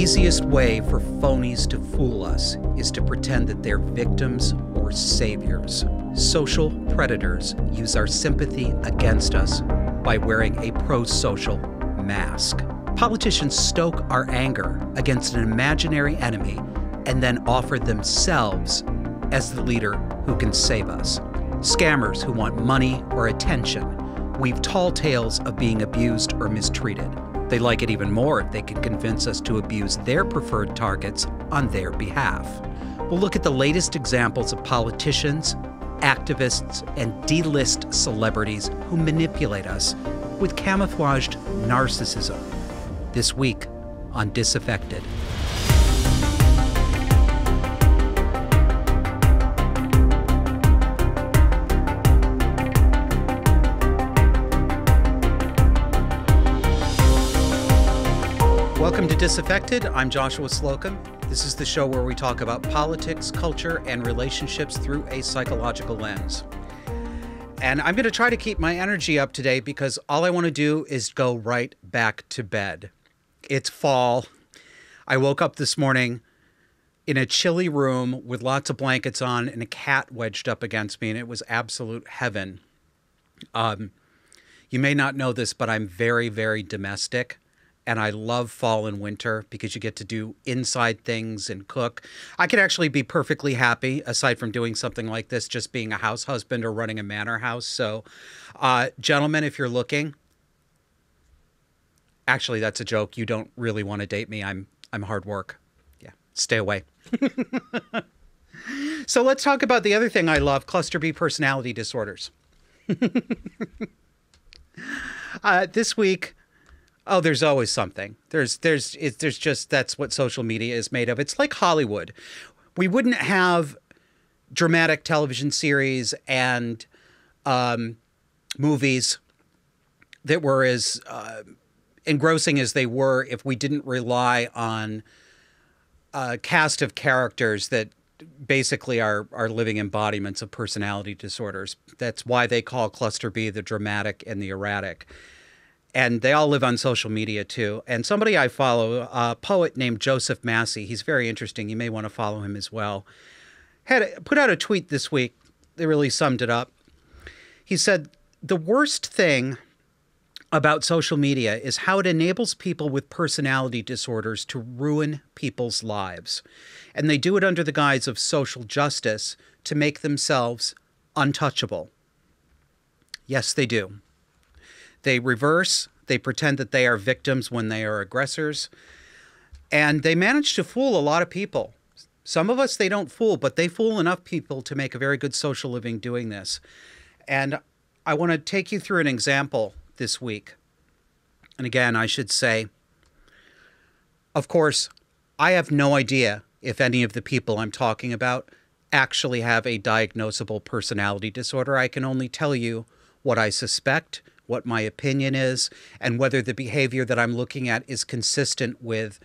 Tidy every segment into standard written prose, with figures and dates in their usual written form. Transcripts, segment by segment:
easiest way for phonies to fool us is to pretend that they're victims or saviors. Social predators use our sympathy against us by wearing a pro-social mask. Politicians stoke our anger against an imaginary enemy and then offer themselves as the leader who can save us. Scammers who want money or attention weave tall tales of being abused or mistreated. They like it even more if they can convince us to abuse their preferred targets on their behalf. We'll look at the latest examples of politicians, activists, and D-list celebrities who manipulate us with camouflaged narcissism. This week on Disaffected. Welcome to Disaffected. I'm Joshua Slocum. This is the show where we talk about politics, culture, and relationships through a psychological lens. And I'm going to try to keep my energy up today because all I want to do is go right back to bed. It's fall. I woke up this morning in a chilly room with lots of blankets on and a cat wedged up against me, and it was absolute heaven. You may not know this, but I'm very, very domestic. And I love fall and winter because you get to do inside things and cook. I could actually be perfectly happy, aside from doing something like this, just being a house husband or running a manor house. So, gentlemen, if you're looking, actually, that's a joke. You don't really want to date me. I'm hard work. Yeah, stay away. So let's talk about the other thing I love, cluster B personality disorders. This week... Oh, there's always something. There's just, that's what social media is made of. It's like Hollywood. We wouldn't have dramatic television series and movies that were as engrossing as they were if we didn't rely on a cast of characters that basically are living embodiments of personality disorders. That's why they call cluster B the dramatic and the erratic. And they all live on social media, too. And somebody I follow, a poet named Joseph Massey, he's very interesting. You may want to follow him as well, put out a tweet this week that really summed it up. He said, the worst thing about social media is how it enables people with personality disorders to ruin people's lives. And they do it under the guise of social justice to make themselves untouchable. Yes, they do. They reverse, they pretend that they are victims when they are aggressors, and they manage to fool a lot of people. Some of us they don't fool, but they fool enough people to make a very good social living doing this. And I want to take you through an example this week. And again, I should say, of course, I have no idea if any of the people I'm talking about actually have a diagnosable personality disorder. I can only tell you what I suspect, what my opinion is, and whether the behavior that I'm looking at is consistent with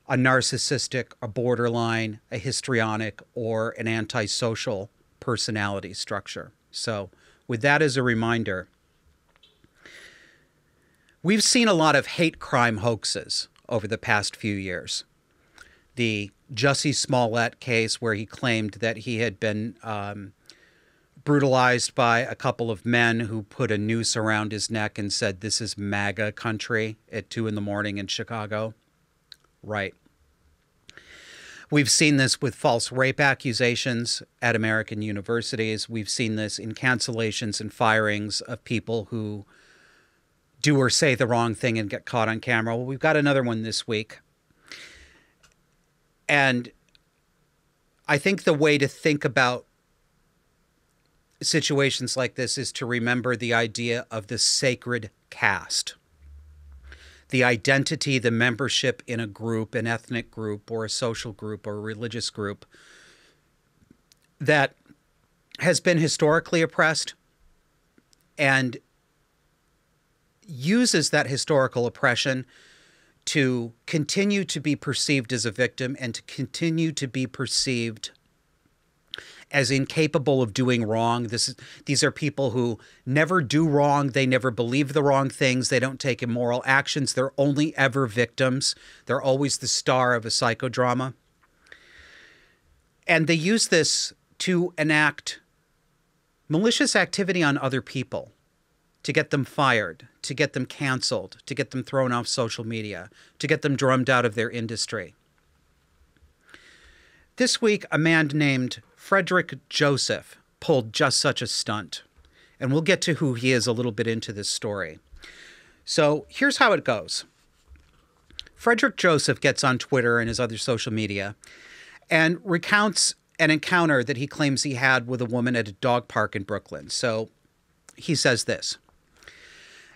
a narcissistic, a borderline, a histrionic, or an antisocial personality structure. So with that as a reminder, we've seen a lot of hate crime hoaxes over the past few years. The Jussie Smollett case where he claimed that he had been brutalized by a couple of men who put a noose around his neck and said, "This is MAGA country" at 2 a.m. in Chicago. Right. We've seen this with false rape accusations at American universities. We've seen this in cancellations and firings of people who do or say the wrong thing and get caught on camera. Well, we've got another one this week. And I think the way to think about situations like this is to remember the idea of the sacred caste, the identity, the membership in a group, an ethnic group or a social group or a religious group that has been historically oppressed and uses that historical oppression to continue to be perceived as a victim and to continue to be perceived as incapable of doing wrong. These are people who never do wrong. They never believe the wrong things. They don't take immoral actions. They're only ever victims. They're always the star of a psychodrama. And they use this to enact malicious activity on other people, to get them fired, to get them canceled, to get them thrown off social media, to get them drummed out of their industry. This week, a man named Frederick Joseph pulled just such a stunt. And we'll get to who he is a little bit into this story. So here's how it goes. Frederick Joseph gets on Twitter and his other social media and recounts an encounter that he claims he had with a woman at a dog park in Brooklyn. So he says this.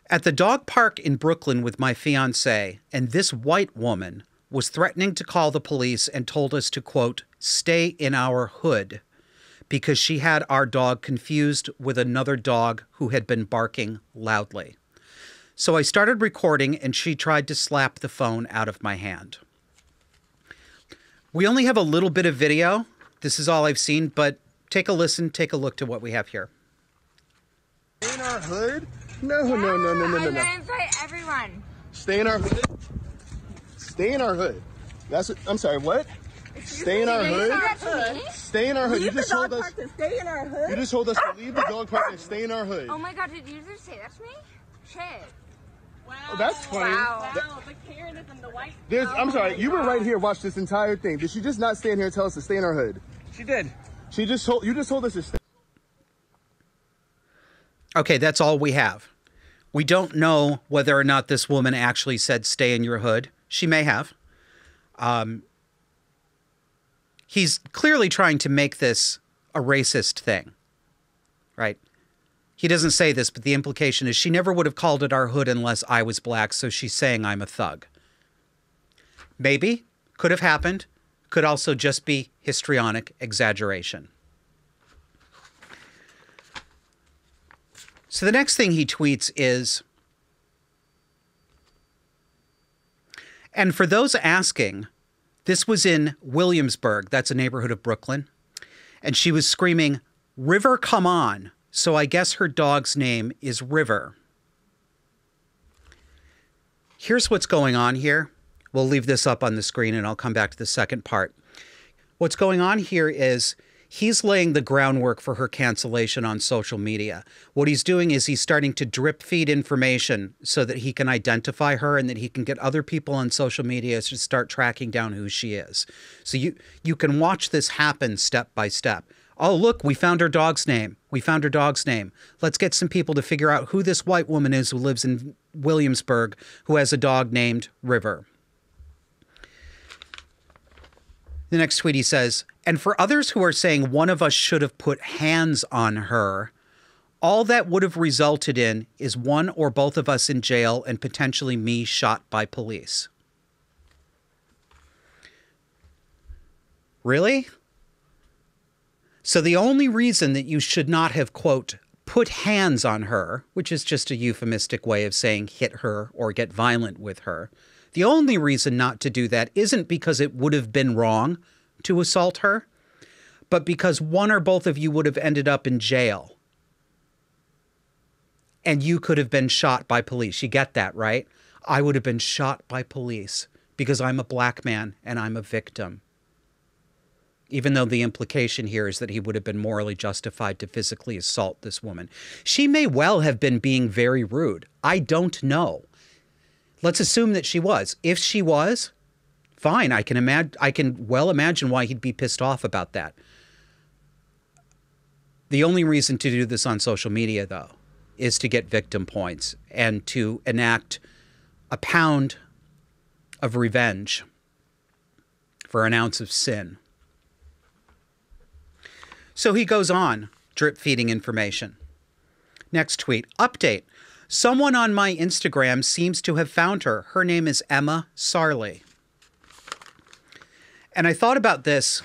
At the dog park in Brooklyn with my fiancé, and this white woman was threatening to call the police and told us to, quote, stay in our hood because she had our dog confused with another dog who had been barking loudly. So I started recording and she tried to slap the phone out of my hand. We only have a little bit of video. This is all I've seen, but take a listen, take a look to what we have here. Stay in our hood? No. I invite everyone. Stay in our hood? Stay in our hood. That's what, I'm sorry, what? Stay in our hood? Stay in our hood. You just told us to stay in our hood? You just told us to leave the dog park and stay in our hood. Oh my god, did you just say that to me? Shit. Wow. Oh, that's funny. Wow. The Karenism, the white. I'm sorry, you were right here, watch this entire thing. Did she just not stand here and tell us to stay in our hood? She did. You just told us to stay. Okay, that's all we have. We don't know whether or not this woman actually said stay in your hood. She may have. He's clearly trying to make this a racist thing, right? He doesn't say this, but the implication is she never would have called it our hood unless I was black, so she's saying I'm a thug. Maybe. Could have happened. Could also just be histrionic exaggeration. So the next thing he tweets is, and for those asking, this was in Williamsburg, that's a neighborhood of Brooklyn, and she was screaming, River, come on. So I guess her dog's name is River. Here's what's going on here. We'll leave this up on the screen and I'll come back to the second part. What's going on here is he's laying the groundwork for her cancellation on social media. What he's doing is he's starting to drip feed information so that he can identify her and that he can get other people on social media to start tracking down who she is. So you can watch this happen step by step. Oh, look, we found her dog's name. We found her dog's name. Let's get some people to figure out who this white woman is who lives in Williamsburg who has a dog named River. The next tweet he says, and for others who are saying one of us should have put hands on her, all that would have resulted in is one or both of us in jail and potentially me shot by police. Really? So the only reason that you should not have, quote, put hands on her, which is just a euphemistic way of saying hit her or get violent with her, the only reason not to do that isn't because it would have been wrong to assault her, but because one or both of you would have ended up in jail. And you could have been shot by police. You get that, right? I would have been shot by police because I'm a black man and I'm a victim. Even though the implication here is that he would have been morally justified to physically assault this woman. She may well have been being very rude. I don't know. Let's assume that she was. If she was, fine. I can well imagine why he'd be pissed off about that. The only reason to do this on social media, though, is to get victim points and to enact a pound of revenge for an ounce of sin. So he goes on, drip feeding information. Next tweet, update. Someone on my Instagram seems to have found her. Her name is Emma Sarley. And I thought about this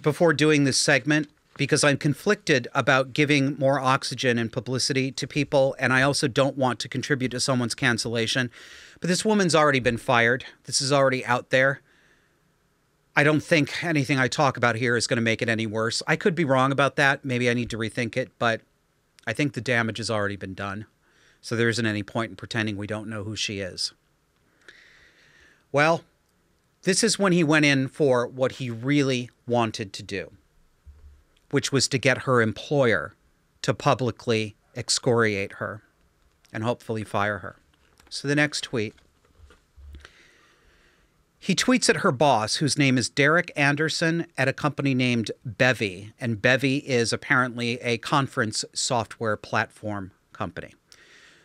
before doing this segment because I'm conflicted about giving more oxygen and publicity to people, and I also don't want to contribute to someone's cancellation. But this woman's already been fired. This is already out there. I don't think anything I talk about here is going to make it any worse. I could be wrong about that. Maybe I need to rethink it, but I think the damage has already been done. So there isn't any point in pretending we don't know who she is. Well, this is when he went in for what he really wanted to do, which was to get her employer to publicly excoriate her and hopefully fire her. So the next tweet. He tweets at her boss, whose name is Derek Anderson, at a company named Bevy. And Bevy is apparently a conference software platform company.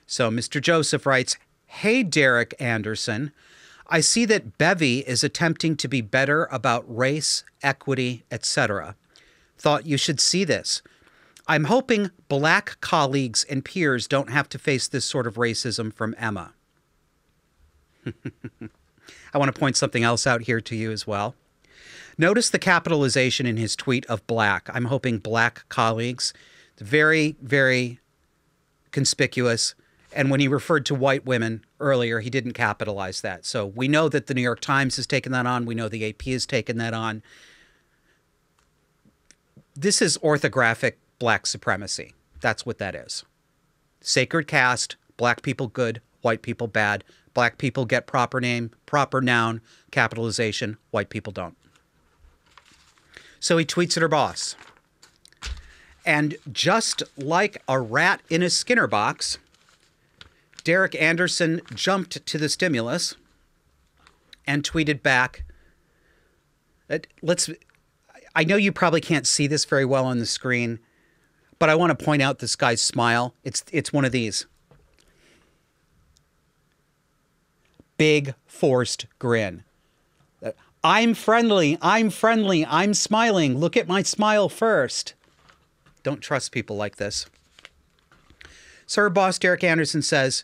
So Mr. Joseph writes, "Hey, Derek Anderson, I see that Bevy is attempting to be better about race, equity, etc. Thought you should see this. I'm hoping black colleagues and peers don't have to face this sort of racism from Emma." I want to point something else out here to you as well. Notice the capitalization in his tweet of black. I'm hoping black colleagues. Very, very conspicuous. And when he referred to white women earlier, he didn't capitalize that. So we know that the New York Times has taken that on. We know the AP has taken that on. This is orthographic black supremacy. That's what that is. Sacred caste, black people good, white people bad. Black people get proper name, proper noun, capitalization. White people don't. So he tweets at her boss. And just like a rat in a Skinner box, Derek Anderson jumped to the stimulus and tweeted back. I know you probably can't see this very well on the screen, but I want to point out this guy's smile. It's one of these. Big forced grin. I'm friendly, I'm friendly, I'm smiling. Look at my smile first. Don't trust people like this. So her boss, Derek Anderson, says,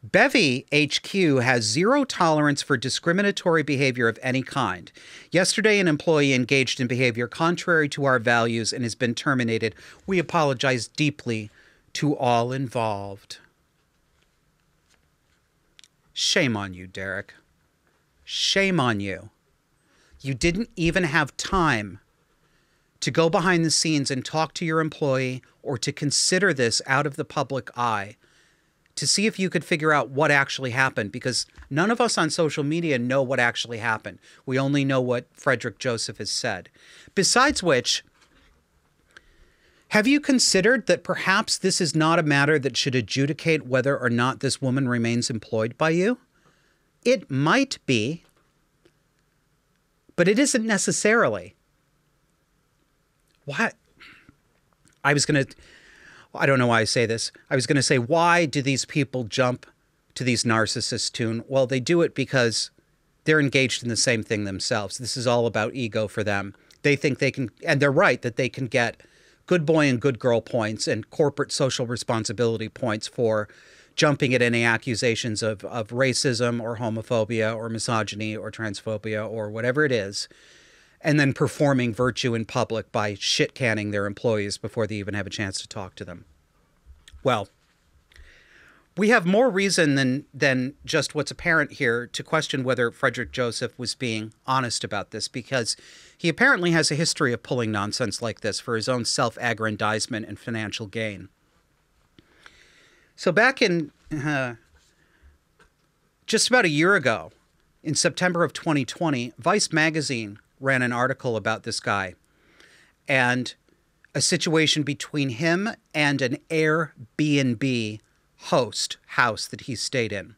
Bevy HQ has zero tolerance for discriminatory behavior of any kind. Yesterday, an employee engaged in behavior contrary to our values and has been terminated. We apologize deeply to all involved. Shame on you, Derek. Shame on you. You didn't even have time to go behind the scenes and talk to your employee or to consider this out of the public eye to see if you could figure out what actually happened, because none of us on social media know what actually happened. We only know what Frederick Joseph has said. Besides which, have you considered that perhaps this is not a matter that should adjudicate whether or not this woman remains employed by you? It might be, but it isn't necessarily. What? I don't know why I say this. I was going to say, why do these people jump to these narcissists' tune? Well, they do it because they're engaged in the same thing themselves. This is all about ego for them. They think they can, and they're right, that they can get good boy and good girl points and corporate social responsibility points for jumping at any accusations of racism or homophobia or misogyny or transphobia or whatever it is, and then performing virtue in public by shit-canning their employees before they even have a chance to talk to them. Well, we have more reason than just what's apparent here to question whether Frederick Joseph was being honest about this, because he apparently has a history of pulling nonsense like this for his own self-aggrandizement and financial gain. So back in just about a year ago, in September of 2020, Vice magazine ran an article about this guy and a situation between him and an Airbnb house that he stayed in.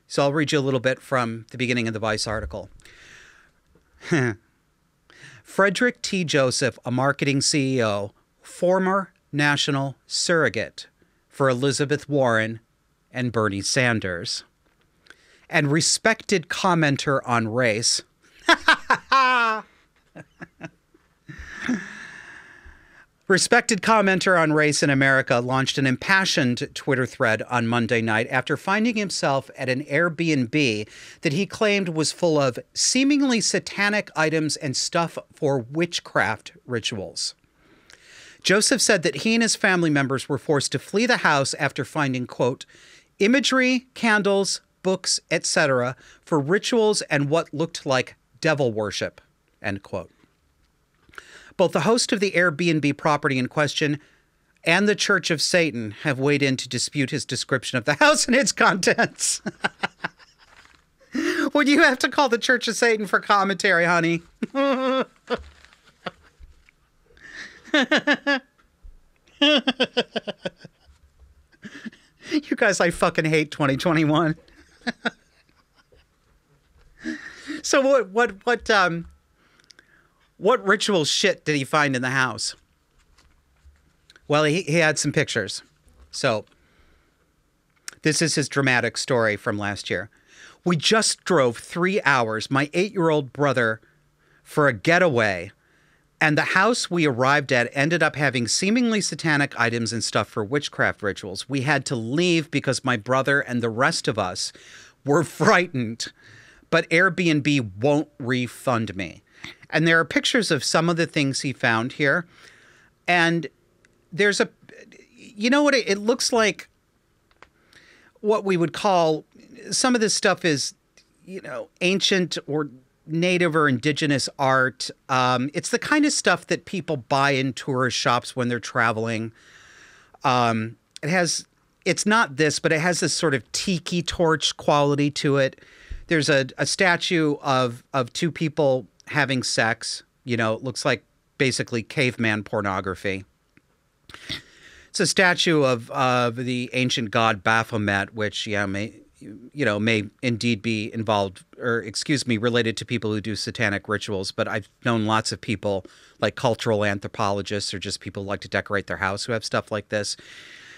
So I'll read you a little bit from the beginning of the Vice article. Frederick T. Joseph, a marketing CEO, former national surrogate for Elizabeth Warren and Bernie Sanders, and respected commenter on race. Respected commenter on race in America launched an impassioned Twitter thread on Monday night after finding himself at an Airbnb that he claimed was full of seemingly satanic items and stuff for witchcraft rituals. Joseph said that he and his family members were forced to flee the house after finding, quote, imagery, candles, books, etc. for rituals and what looked like devil worship, end quote. Both the host of the Airbnb property in question and the Church of Satan have weighed in to dispute his description of the house and its contents. Would you have to call the Church of Satan for commentary, honey? You guys, I fucking hate 2021. So what ritual shit did he find in the house? Well, he had some pictures. So this is his dramatic story from last year. We just drove 3 hours, my 8-year-old brother, for a getaway. And the house we arrived at ended up having seemingly satanic items and stuff for witchcraft rituals. We had to leave because my brother and the rest of us were frightened. But Airbnb won't refund me. And there are pictures of some of the things he found here. And there's a, you know what, it looks like what we would call, some of this stuff is, you know, ancient or native or indigenous art. It's the kind of stuff that people buy in tourist shops when they're traveling. It's not this, but it has this sort of tiki torch quality to it. There's a statue of two people having sex. You know, it looks like basically caveman pornography. It's a statue of the ancient god Baphomet, which may indeed be involved, or related to people who do satanic rituals. But I've known lots of people, like cultural anthropologists or just people who like to decorate their house, who have stuff like this.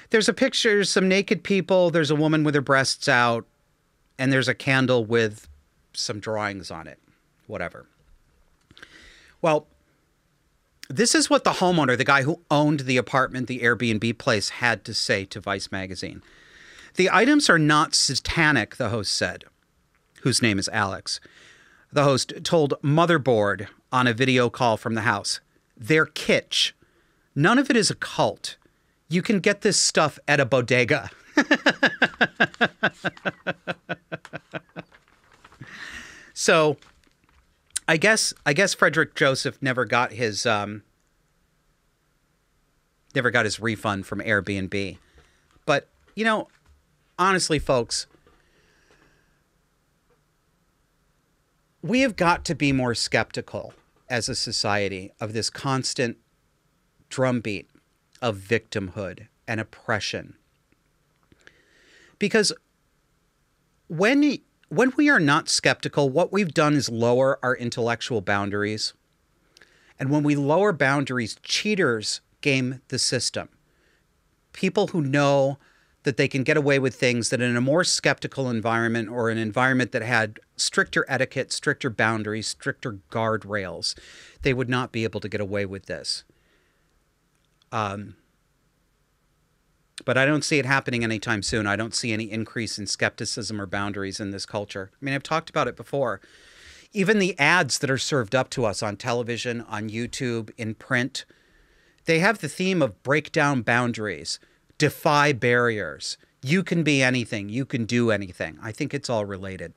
There's a picture, some naked people. There's a woman with her breasts out, and there's a candle with some drawings on it. Whatever. Well, this is what the homeowner, the guy who owned the apartment, the Airbnb place, had to say to Vice magazine. The items are not satanic, the host said, whose name is Alex. The host told Motherboard on a video call from the house, they're kitsch. None of it is a cult. You can get this stuff at a bodega. So I guess Frederick Joseph never got his refund from Airbnb. But, you know, honestly, folks, we have got to be more skeptical as a society of this constant drumbeat of victimhood and oppression. Because when we are not skeptical, what we've done is lower our intellectual boundaries. And when we lower boundaries, cheaters game the system. People who know that they can get away with things that in a more skeptical environment, or an environment that had stricter etiquette, stricter boundaries, stricter guardrails, they would not be able to get away with this. But I don't see it happening anytime soon. I don't see any increase in skepticism or boundaries in this culture. I mean, I've talked about it before. Even the ads that are served up to us on television, on YouTube, in print, they have the theme of break down boundaries, defy barriers. You can be anything. You can do anything. I think it's all related.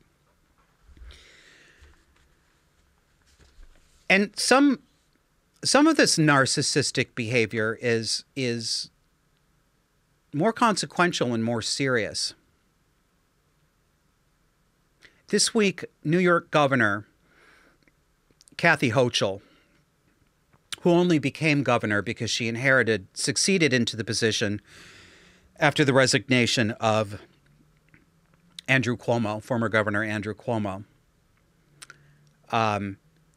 And some of this narcissistic behavior is more consequential and more serious. This week, New York Governor Kathy Hochul, who only became governor because she succeeded into the position after the resignation of Andrew Cuomo, former Governor Andrew Cuomo.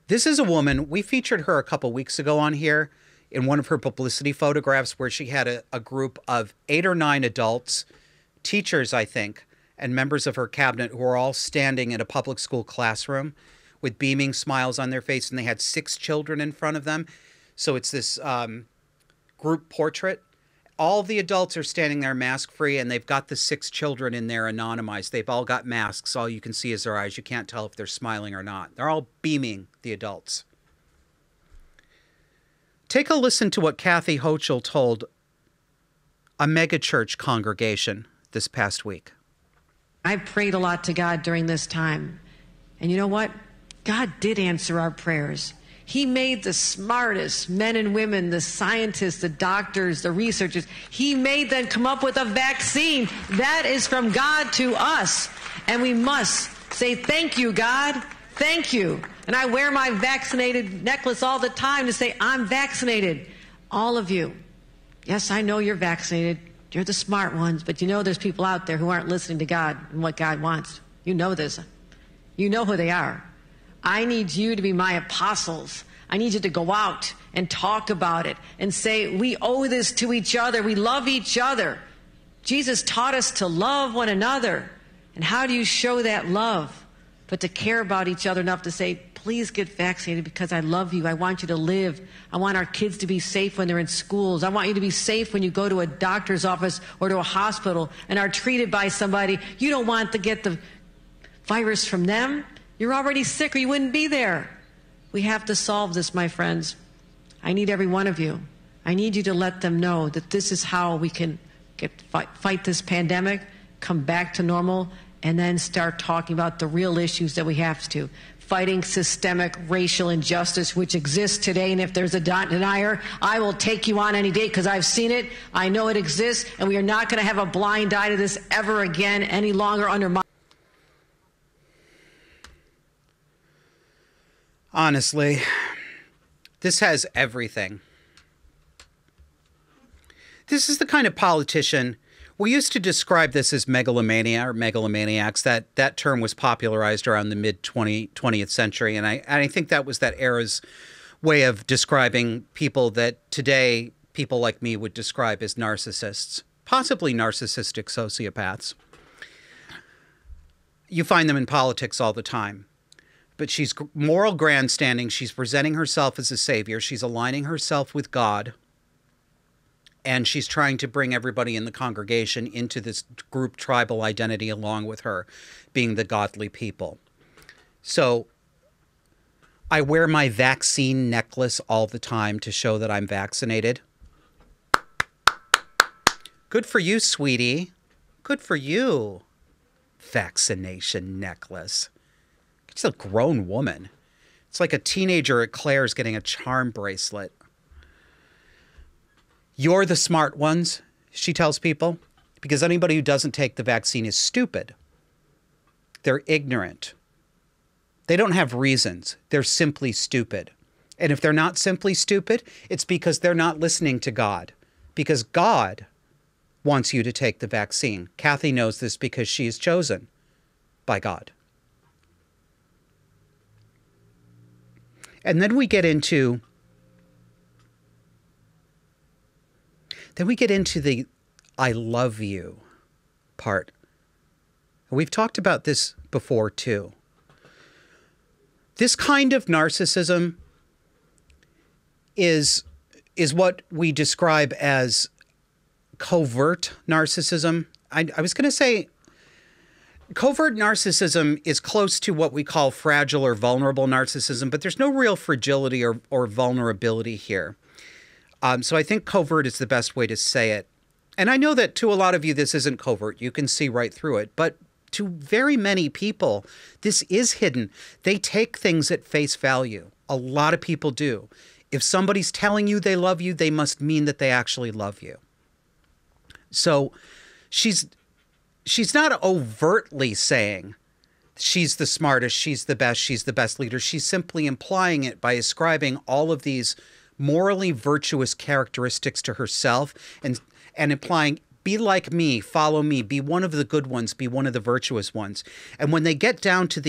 This is a woman, we featured her a couple weeks ago on here in one of her publicity photographs, where she had a group of 8 or 9 adults, teachers, I think, and members of her cabinet, who were all standing in a public school classroom with beaming smiles on their face, and they had 6 children in front of them. So it's this group portrait. All the adults are standing there mask-free, and they've got the 6 children in there anonymized. They've all got masks. All you can see is their eyes. You can't tell if they're smiling or not. They're all beaming, the adults. Take a listen to what Kathy Hochul told a megachurch congregation this past week. I've prayed a lot to God during this time. And you know what? God did answer our prayers. He made the smartest men and women, the scientists, the doctors, the researchers. He made them come up with a vaccine. That is from God to us. And we must say, thank you, God. Thank you. And I wear my vaccinated necklace all the time to say, I'm vaccinated. All of you. Yes, I know you're vaccinated. You're the smart ones. But you know there's people out there who aren't listening to God and what God wants. You know this. You know who they are. I need you to be my apostles. I need you to go out and talk about it and say, we owe this to each other. We love each other. Jesus taught us to love one another. And how do you show that love? But to care about each other enough to say, please get vaccinated because I love you. I want you to live. I want our kids to be safe when they're in schools. I want you to be safe when you go to a doctor's office or to a hospital and are treated by somebody. You don't want to get the virus from them. You're already sick or you wouldn't be there. We have to solve this, my friends. I need every one of you. I need you to let them know that this is how we can fight this pandemic, come back to normal, and then start talking about the real issues that we have to. Fighting systemic racial injustice, which exists today. And if there's a denier, I will take you on any day because I've seen it. I know it exists. And we are not going to have a blind eye to this ever again any longer under my... Honestly, this has everything. This is the kind of politician. We used to describe this as megalomania or megalomaniacs. That term was popularized around the mid-20th century. And I think that was that era's way of describing people that today people like me would describe as narcissists, possibly narcissistic sociopaths. You find them in politics all the time. But she's moral grandstanding. She's presenting herself as a savior. She's aligning herself with God. And she's trying to bring everybody in the congregation into this group tribal identity along with her, being the godly people. So I wear my vaccine necklace all the time to show that I'm vaccinated. Good for you, sweetie. Good for you. Vaccination necklace. She's a grown woman. It's like a teenager at Claire's getting a charm bracelet. You're the smart ones, she tells people, because anybody who doesn't take the vaccine is stupid. They're ignorant. They don't have reasons. They're simply stupid. And if they're not simply stupid, it's because they're not listening to God. Because God wants you to take the vaccine. Kathy knows this because she is chosen by God. And then we get into the I love you part. We've talked about this before too. This kind of narcissism is what we describe as covert narcissism. I was going to say covert narcissism is close to what we call fragile or vulnerable narcissism, but there's no real fragility or vulnerability here. So I think covert is the best way to say it. And I know that to a lot of you, this isn't covert. You can see right through it. But to very many people, this is hidden. They take things at face value. A lot of people do. If somebody's telling you they love you, they must mean that they actually love you. So she's not overtly saying she's the smartest, she's the best leader. She's simply implying it by ascribing all of these morally virtuous characteristics to herself and implying, be like me, follow me, be one of the good ones, be one of the virtuous ones. And when they get down to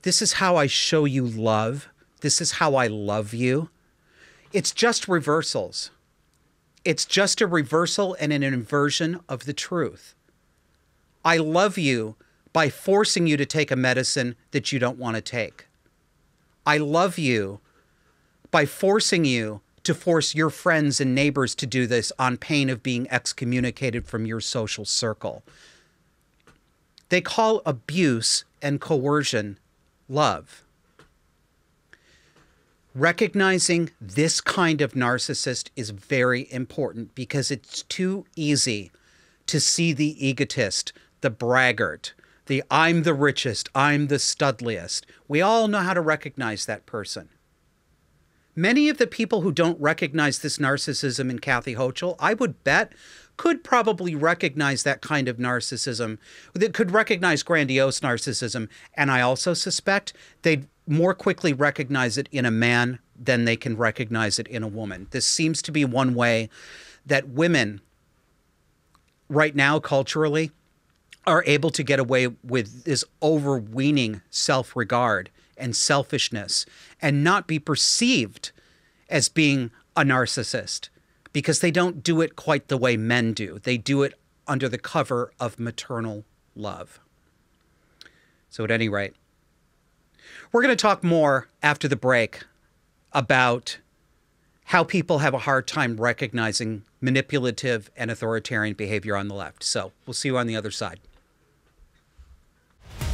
this is how I show you love, this is how I love you, it's just reversals. It's just a reversal and an inversion of the truth. I love you by forcing you to take a medicine that you don't want to take. I love you by forcing you to force your friends and neighbors to do this on pain of being excommunicated from your social circle. They call abuse and coercion love. Recognizing this kind of narcissist is very important because it's too easy to see the egotist, the braggart, the I'm the richest, I'm the studliest. We all know how to recognize that person. Many of the people who don't recognize this narcissism in Kathy Hochul, I would bet, could probably recognize that kind of narcissism, that could recognize grandiose narcissism. And I also suspect they'd more quickly recognize it in a man than they can recognize it in a woman. This seems to be one way that women right now culturally are able to get away with this overweening self-regard and selfishness and not be perceived as being a narcissist, because they don't do it quite the way men do. They do it under the cover of maternal love. So at any rate, we're going to talk more after the break about how people have a hard time recognizing manipulative and authoritarian behavior on the left. So we'll see you on the other side.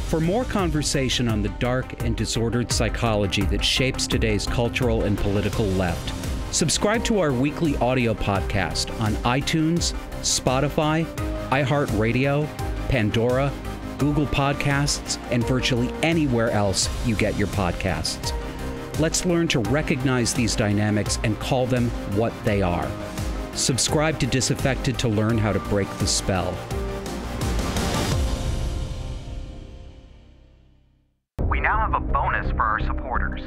For more conversation on the dark and disordered psychology that shapes today's cultural and political left, subscribe to our weekly audio podcast on iTunes, Spotify, iHeartRadio, Pandora, Google Podcasts, and virtually anywhere else you get your podcasts. Let's learn to recognize these dynamics and call them what they are. Subscribe to Disaffected to learn how to break the spell. We now have a bonus for our supporters.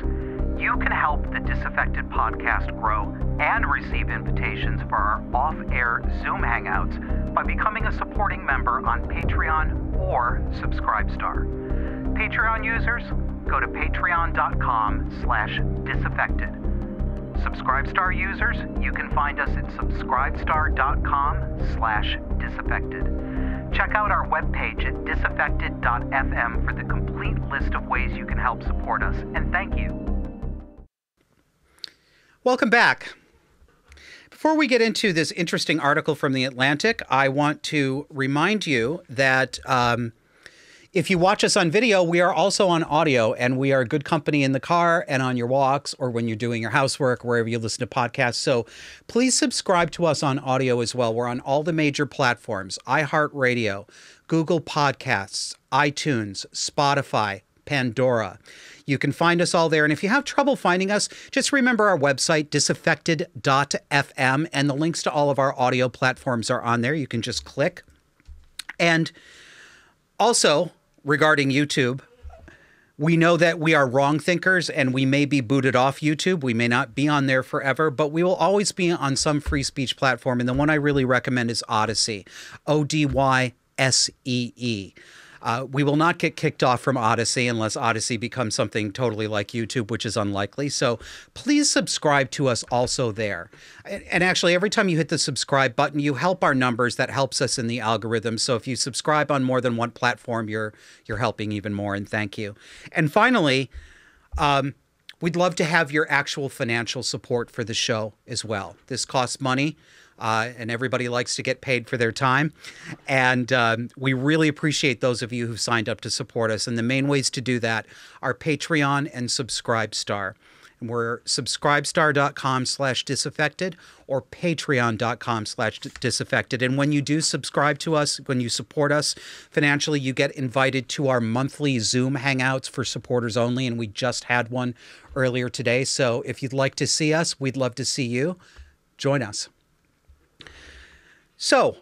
You can help the Disaffected podcast grow and receive invitations for our off-air Zoom Hangouts by becoming a supporting member on Patreon or Subscribestar. Patreon users, go to patreon.com/disaffected. Subscribestar users, you can find us at subscribestar.com/disaffected. Check out our webpage at disaffected.fm for the complete list of ways you can help support us, and thank you. Welcome back. Before we get into this interesting article from The Atlantic, I want to remind you that if you watch us on video, we are also on audio, and we are good company in the car and on your walks or when you're doing your housework, wherever you listen to podcasts. So please subscribe to us on audio as well. We're on all the major platforms: iHeartRadio, Google Podcasts, iTunes, Spotify, Pandora. You can find us all there. And if you have trouble finding us, just remember our website, disaffected.fm, and the links to all of our audio platforms are on there. You can just click. And also, regarding YouTube, we know that we are wrong thinkers and we may be booted off YouTube. We may not be on there forever, but we will always be on some free speech platform. And the one I really recommend is Odysee, Odyssee. We will not get kicked off from Odysee unless Odysee becomes something totally like YouTube, which is unlikely. So please subscribe to us also there. And actually, every time you hit the subscribe button, you help our numbers. That helps us in the algorithm. So if you subscribe on more than one platform, you're helping even more. And thank you. And finally, we'd love to have your actual financial support for the show as well. This costs money. And everybody likes to get paid for their time. And we really appreciate those of you who've signed up to support us. And the main ways to do that are Patreon and Subscribestar. And we're subscribestar.com/disaffected or patreon.com/disaffected. And when you do subscribe to us, when you support us financially, you get invited to our monthly Zoom Hangouts for supporters only. And we just had one earlier today. So if you'd like to see us, we'd love to see you. Join us. So,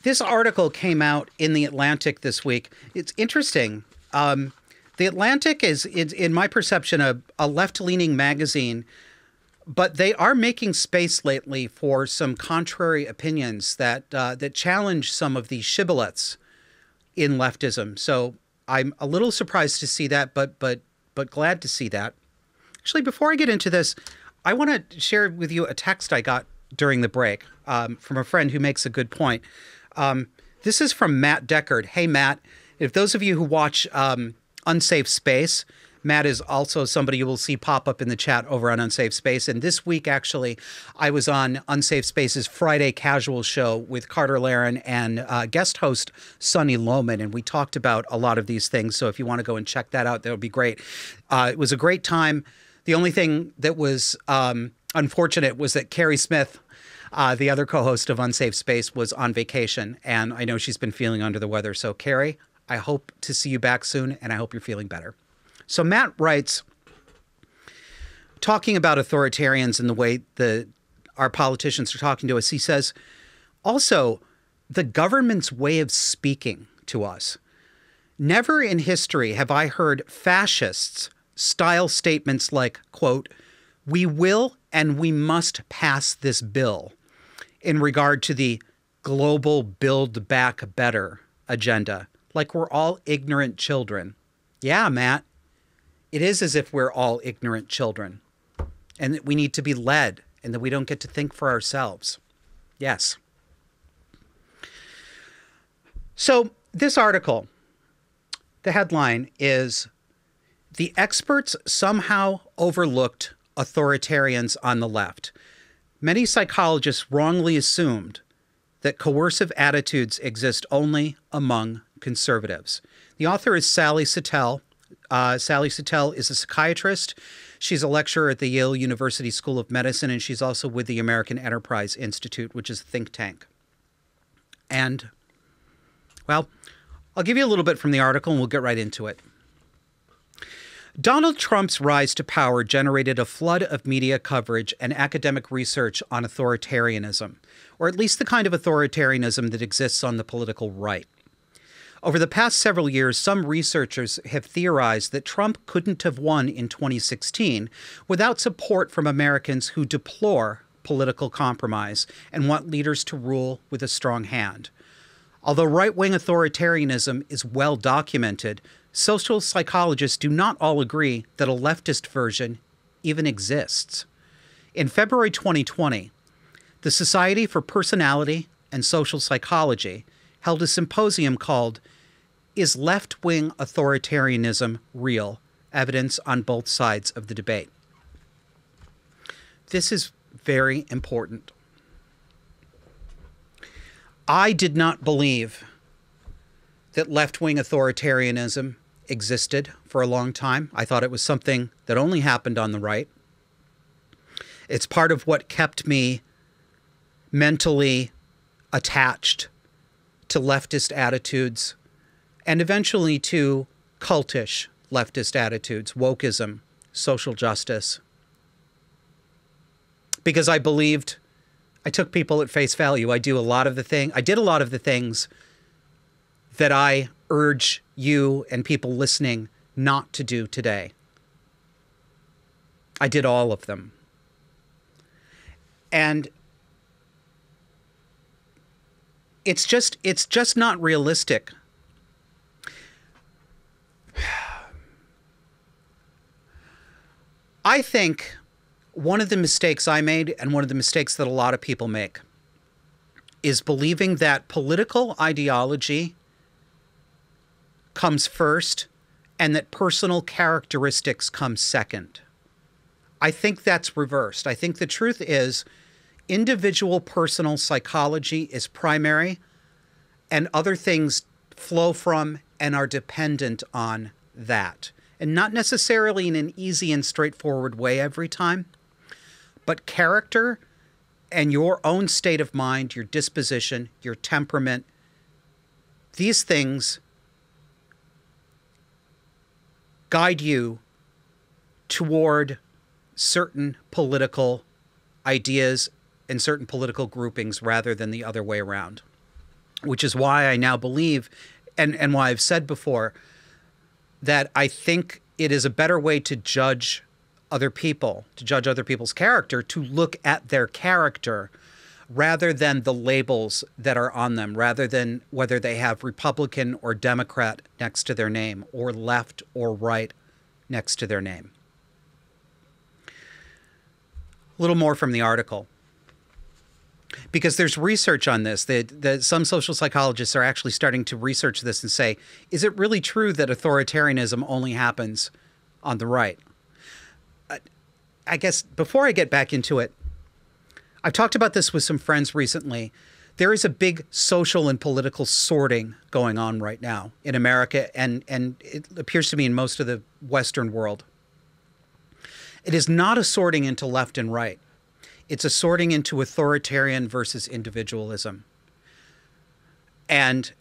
this article came out in The Atlantic this week. It's interesting. The Atlantic is, in my perception, a left-leaning magazine, but they are making space lately for some contrary opinions that challenge some of the shibboleths in leftism. So, I'm a little surprised to see that, but glad to see that. Actually, before I get into this, I want to share with you a text I got during the break from a friend who makes a good point. This is from Matt Deckard. Hey, Matt, if those of you who watch Unsafe Space, Matt is also somebody you will see pop up in the chat over on Unsafe Space. And this week, actually, I was on Unsafe Space's Friday Casual show with Carter Laren and guest host Sonny Lohman. And we talked about a lot of these things. So if you want to go and check that out, that would be great. It was a great time. The only thing that was unfortunate was that Carrie Smith, the other co-host of Unsafe Space, was on vacation, and I know she's been feeling under the weather. So, Carrie, I hope to see you back soon, and I hope you're feeling better. So Matt writes, talking about authoritarians and the way our politicians are talking to us, he says, also, the government's way of speaking to us. Never in history have I heard fascists style statements like, quote, "We will and we must pass this bill," in regard to the global Build Back Better agenda, like we're all ignorant children. Yeah, Matt, it is as if we're all ignorant children and that we need to be led and that we don't get to think for ourselves. Yes. So this article, the headline is, "The experts somehow overlooked authoritarians on the left. Many psychologists wrongly assumed that coercive attitudes exist only among conservatives." The author is Sally Satel. Sally Satel is a psychiatrist. She's a lecturer at the Yale University School of Medicine, and she's also with the American Enterprise Institute, which is a think tank. And, well, I'll give you a little bit from the article and we'll get right into it. Donald Trump's rise to power generated a flood of media coverage and academic research on authoritarianism, or at least the kind of authoritarianism that exists on the political right. Over the past several years, some researchers have theorized that Trump couldn't have won in 2016 without support from Americans who deplore political compromise and want leaders to rule with a strong hand. Although right-wing authoritarianism is well documented, social psychologists do not all agree that a leftist version even exists. In February 2020, the Society for Personality and Social Psychology held a symposium called "Is Left-Wing Authoritarianism Real? Evidence on Both Sides of the Debate." This is very important. I did not believe that left-wing authoritarianism existed for a long time. I thought it was something that only happened on the right. It's part of what kept me mentally attached to leftist attitudes and eventually to cultish leftist attitudes, wokeism, social justice. Because I believed, I took people at face value. I did a lot of the things that I urge you and people listening not to do today. I did all of them. And it's just not realistic. I think one of the mistakes I made, and one of the mistakes that a lot of people make, is believing that political ideology comes first and that personal characteristics come second. I think that's reversed. I think the truth is individual personal psychology is primary and other things flow from and are dependent on that. And not necessarily in an easy and straightforward way every time, but character and your own state of mind, your disposition, your temperament, these things guide you toward certain political ideas and certain political groupings rather than the other way around, which is why I now believe, and why I've said before, that I think it is a better way to judge other people, to judge other people's character, to look at their character rather than the labels that are on them, rather than whether they have Republican or Democrat next to their name, or left or right next to their name. A little more from the article. Because there's research on this, that some social psychologists are actually starting to research this and say, is it really true that authoritarianism only happens on the right? I guess before I get back into it, I've talked about this with some friends recently. There is a big social and political sorting going on right now in America, and it appears to me in most of the Western world. It is not a sorting into left and right. It's a sorting into authoritarian versus individualism. And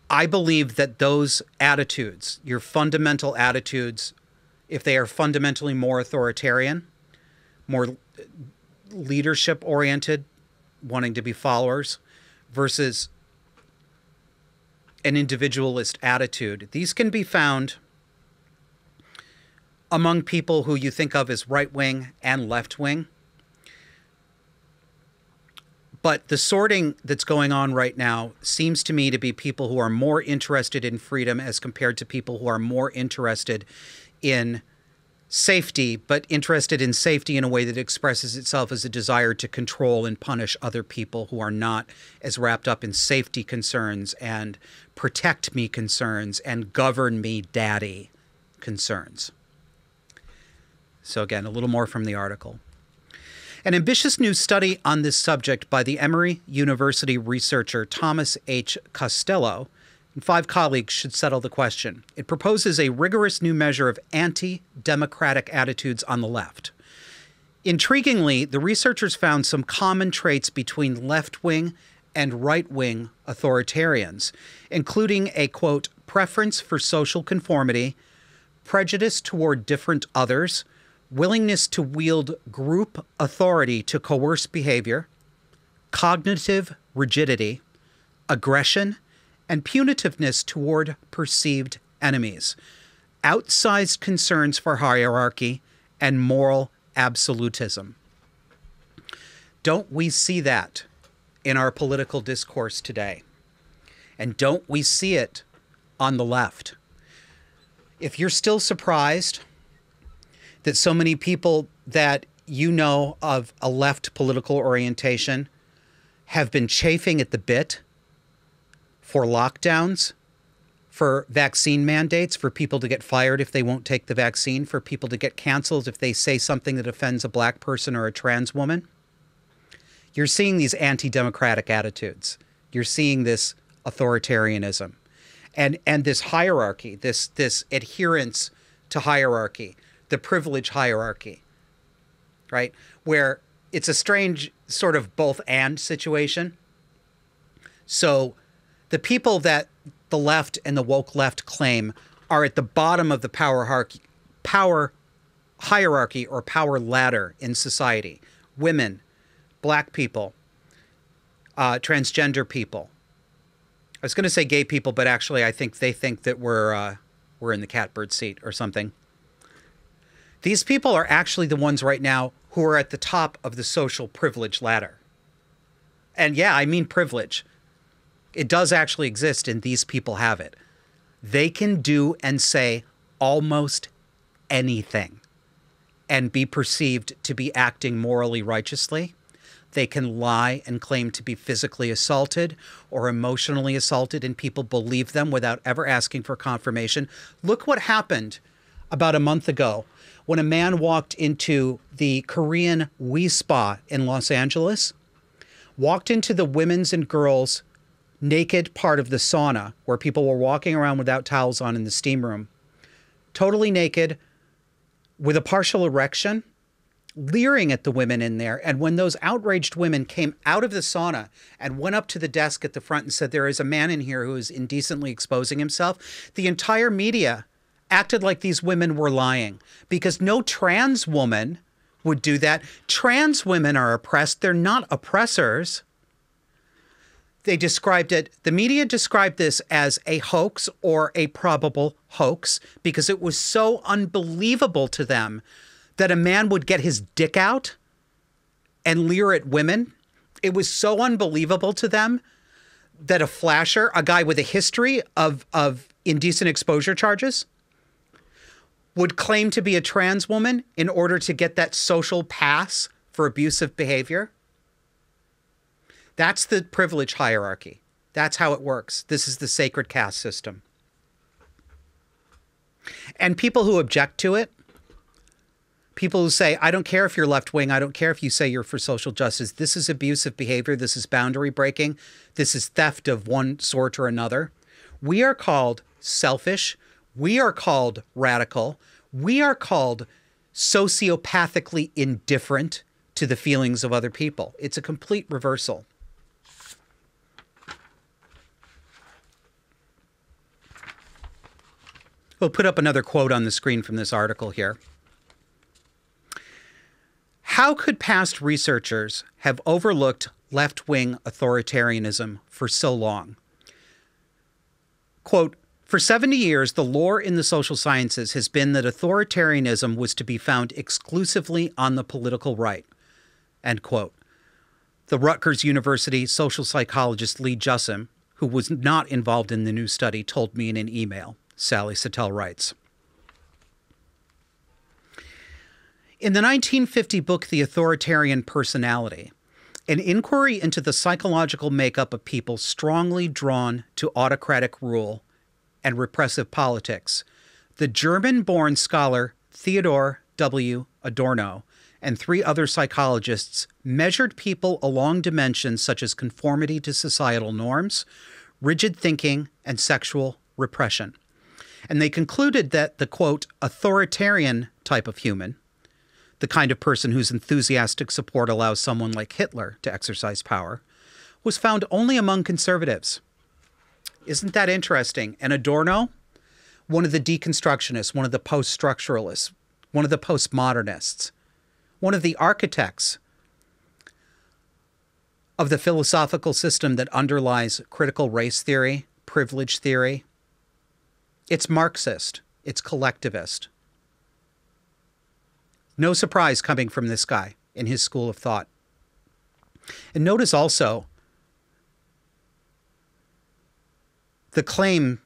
I believe that those attitudes, your fundamental attitudes if they are fundamentally more authoritarian, more leadership oriented, wanting to be followers, versus an individualist attitude. These can be found among people who you think of as right-wing and left-wing. But the sorting that's going on right now seems to me to be people who are more interested in freedom as compared to people who are more interested in safety, but interested in safety in a way that expresses itself as a desire to control and punish other people who are not as wrapped up in safety concerns and protect me concerns and govern me daddy concerns. So again, a little more from the article. An ambitious new study on this subject by the Emory University researcher Thomas H. Costello and 5 colleagues should settle the question. It proposes a rigorous new measure of anti-democratic attitudes on the left. Intriguingly, the researchers found some common traits between left-wing and right-wing authoritarians, including a, quote, preference for social conformity, prejudice toward different others, willingness to wield group authority to coerce behavior, cognitive rigidity, aggression, and punitiveness toward perceived enemies, outsized concerns for hierarchy, and moral absolutism. Don't we see that in our political discourse today? And don't we see it on the left? If you're still surprised that so many people that you know of a left political orientation have been chafing at the bit for lockdowns, for vaccine mandates, for people to get fired if they won't take the vaccine, for people to get canceled if they say something that offends a black person or a trans woman, you're seeing these anti-democratic attitudes. You're seeing this authoritarianism and this hierarchy, this adherence to hierarchy, the privilege hierarchy, right? Where it's a strange sort of both and situation. So the people that the left and the woke left claim are at the bottom of the power hierarchy or power ladder in society. Women, black people, transgender people. I was going to say gay people, but actually I think they think that we're in the catbird seat or something. These people are actually the ones right now who are at the top of the social privilege ladder. And yeah, I mean privilege. It does actually exist, and these people have it. They can do and say almost anything and be perceived to be acting morally righteously. They can lie and claim to be physically assaulted or emotionally assaulted, and people believe them without ever asking for confirmation. Look what happened about a month ago when a man walked into the Korean Wi Spa in Los Angeles, walked into the women's and girls' naked part of the sauna where people were walking around without towels on in the steam room, totally naked, with a partial erection, leering at the women in there. And when those outraged women came out of the sauna and went up to the desk at the front and said, there is a man in here who is indecently exposing himself, the entire media acted like these women were lying, because no trans woman would do that. Trans women are oppressed. They're not oppressors. They described it, the media described this as a hoax or a probable hoax because it was so unbelievable to them that a man would get his dick out and leer at women. It was so unbelievable to them that a flasher, a guy with a history of indecent exposure charges, would claim to be a trans woman in order to get that social pass for abusive behavior. That's the privilege hierarchy. That's how it works. This is the sacred caste system. And people who object to it, people who say, I don't care if you're left wing, I don't care if you say you're for social justice, this is abusive behavior, this is boundary breaking, this is theft of one sort or another. We are called selfish, we are called radical, we are called sociopathically indifferent to the feelings of other people. It's a complete reversal. We'll put up another quote on the screen from this article here. How could past researchers have overlooked left-wing authoritarianism for so long? Quote, for 70 years, the lore in the social sciences has been that authoritarianism was to be found exclusively on the political right. End quote. The Rutgers University social psychologist Lee Jussim, who was not involved in the new study, told me in an email, Sally Satel writes. In the 1950 book, The Authoritarian Personality, an inquiry into the psychological makeup of people strongly drawn to autocratic rule and repressive politics, the German-born scholar Theodor W. Adorno and 3 other psychologists measured people along dimensions such as conformity to societal norms, rigid thinking, and sexual repression. And they concluded that the, quote, authoritarian type of human, the kind of person whose enthusiastic support allows someone like Hitler to exercise power, was found only among conservatives. Isn't that interesting? And Adorno, one of the deconstructionists, one of the post-structuralists, one of the postmodernists, one of the architects of the philosophical system that underlies critical race theory, privilege theory. It's Marxist. It's collectivist. No surprise coming from this guy in his school of thought. And notice also the claim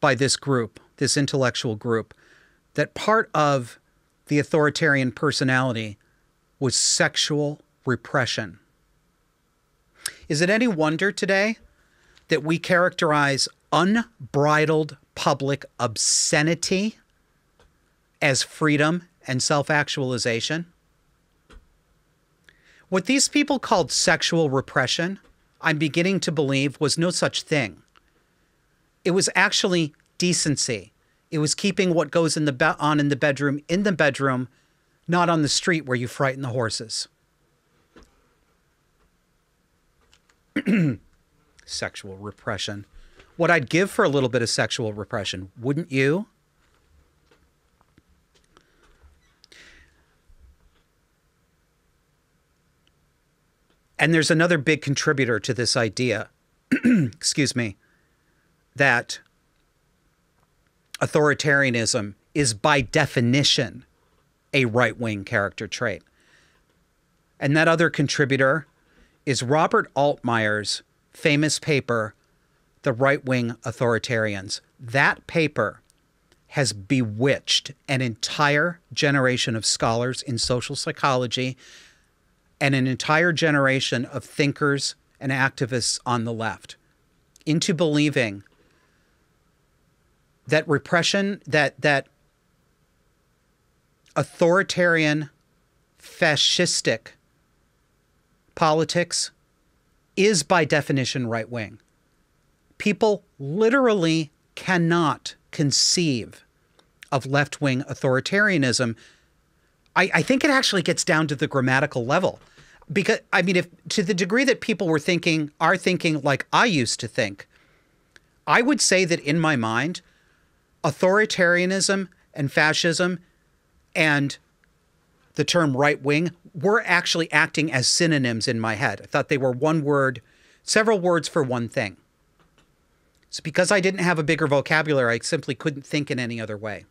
by this group, this intellectual group, that part of the authoritarian personality was sexual repression. Is it any wonder today that we characterize unbridled public obscenity as freedom and self-actualization? What these people called sexual repression, I'm beginning to believe, was no such thing. It was actually decency. It was keeping what goes in the bedroom, not on the street where you frighten the horses. Sexual repression. What I'd give for a little bit of sexual repression, wouldn't you? And there's another big contributor to this idea, excuse me, that authoritarianism is by definition a right-wing character trait. And that other contributor is Robert Altmaier's famous paper, The Right-Wing Authoritarians. That paper has bewitched an entire generation of scholars in social psychology and an entire generation of thinkers and activists on the left into believing that repression, that authoritarian, fascistic politics is by definition right-wing. People literally cannot conceive of left-wing authoritarianism. I think it actually gets down to the grammatical level. Because, I mean, if to the degree that people are thinking like I used to think, I would say that in my mind, authoritarianism and fascism and the term right-wing were actually acting as synonyms in my head. I thought they were one word, several words for one thing. It's because I didn't have a bigger vocabulary, I simply couldn't think in any other way.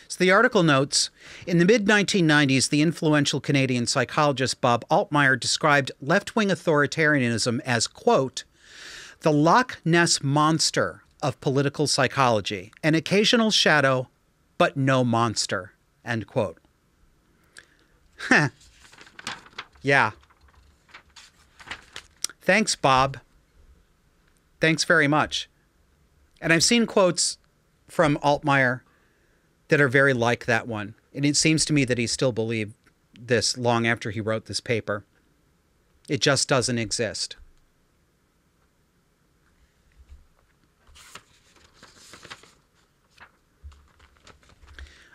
So the article notes, in the mid-1990s, the influential Canadian psychologist Bob Altmaier described left-wing authoritarianism as, quote, the Loch Ness monster of political psychology, an occasional shadow, but no monster, end quote. Yeah. Thanks, Bob. Thanks very much. And I've seen quotes from Altmaier that are very like that one. And it seems to me that he still believed this long after he wrote this paper. It just doesn't exist.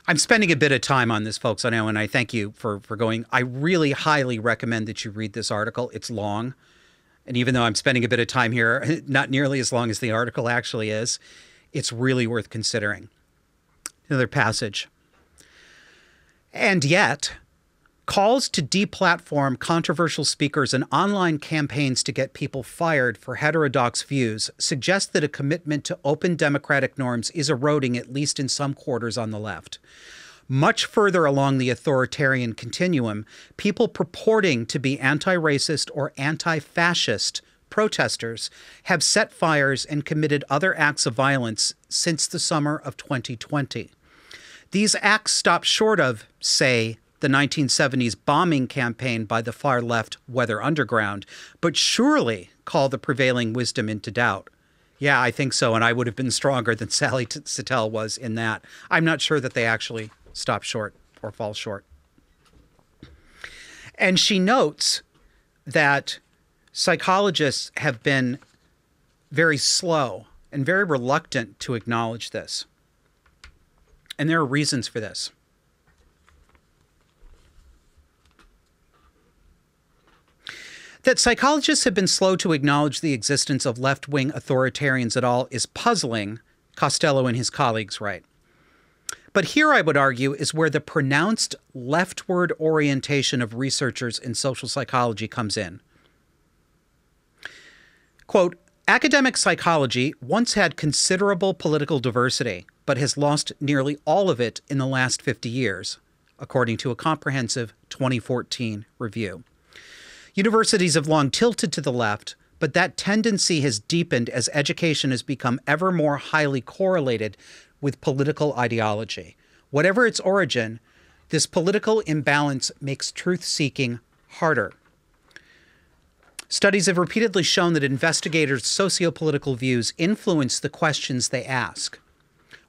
I'm spending a bit of time on this, folks, I know, and I thank you for going. I really highly recommend that you read this article. It's long. And even though I'm spending a bit of time here, not nearly as long as the article actually is, it's really worth considering. Another passage. And yet, calls to deplatform controversial speakers and online campaigns to get people fired for heterodox views suggest that a commitment to open democratic norms is eroding, at least in some quarters on the left. Much further along the authoritarian continuum, people purporting to be anti-racist or anti-fascist protesters have set fires and committed other acts of violence since the summer of 2020. These acts stop short of, say, the 1970s bombing campaign by the far left Weather Underground, but surely call the prevailing wisdom into doubt. Yeah, I think so, and I would have been stronger than Sally Satel was in that. I'm not sure that they actually stop short or fall short. And she notes that psychologists have been very slow and very reluctant to acknowledge this. And there are reasons for this. That psychologists have been slow to acknowledge the existence of left-wing authoritarians at all is puzzling, Costello and his colleagues write. But here, I would argue, is where the pronounced leftward orientation of researchers in social psychology comes in. Quote, academic psychology once had considerable political diversity, but has lost nearly all of it in the last 50 years, according to a comprehensive 2014 review. Universities have long tilted to the left, but that tendency has deepened as education has become ever more highly correlated with political ideology. Whatever its origin, this political imbalance makes truth-seeking harder. Studies have repeatedly shown that investigators' sociopolitical views influence the questions they ask.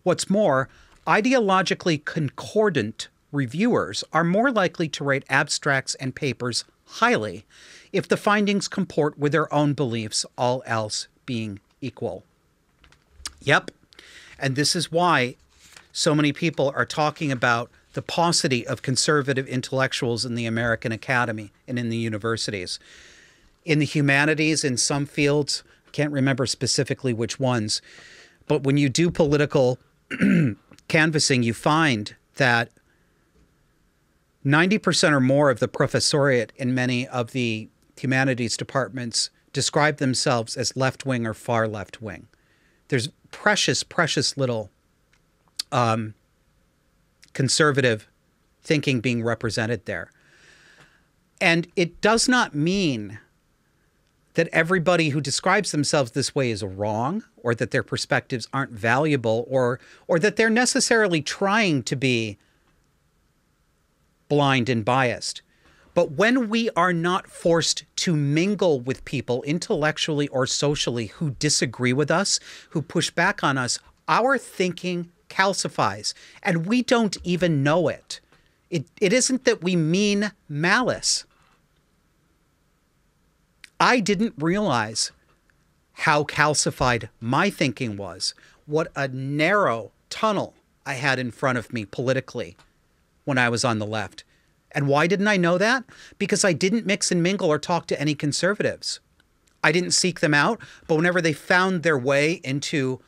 What's more, ideologically concordant reviewers are more likely to rate abstracts and papers highly if the findings comport with their own beliefs, all else being equal. Yep. And this is why so many people are talking about the paucity of conservative intellectuals in the American Academy and in the universities. In the humanities, in some fields, I can't remember specifically which ones, but when you do political canvassing, you find that 90% or more of the professoriate in many of the humanities departments describe themselves as left-wing or far left-wing. There's precious, precious little conservative thinking being represented there. And it does not mean that everybody who describes themselves this way is wrong, or that their perspectives aren't valuable, or that they're necessarily trying to be blind and biased. But when we are not forced to mingle with people intellectually or socially who disagree with us, who push back on us, our thinking calcifies, and we don't even know it. It isn't that we mean malice. I didn't realize how calcified my thinking was, what a narrow tunnel I had in front of me politically when I was on the left. And why didn't I know that? Because I didn't mix and mingle or talk to any conservatives. I didn't seek them out, but whenever they found their way into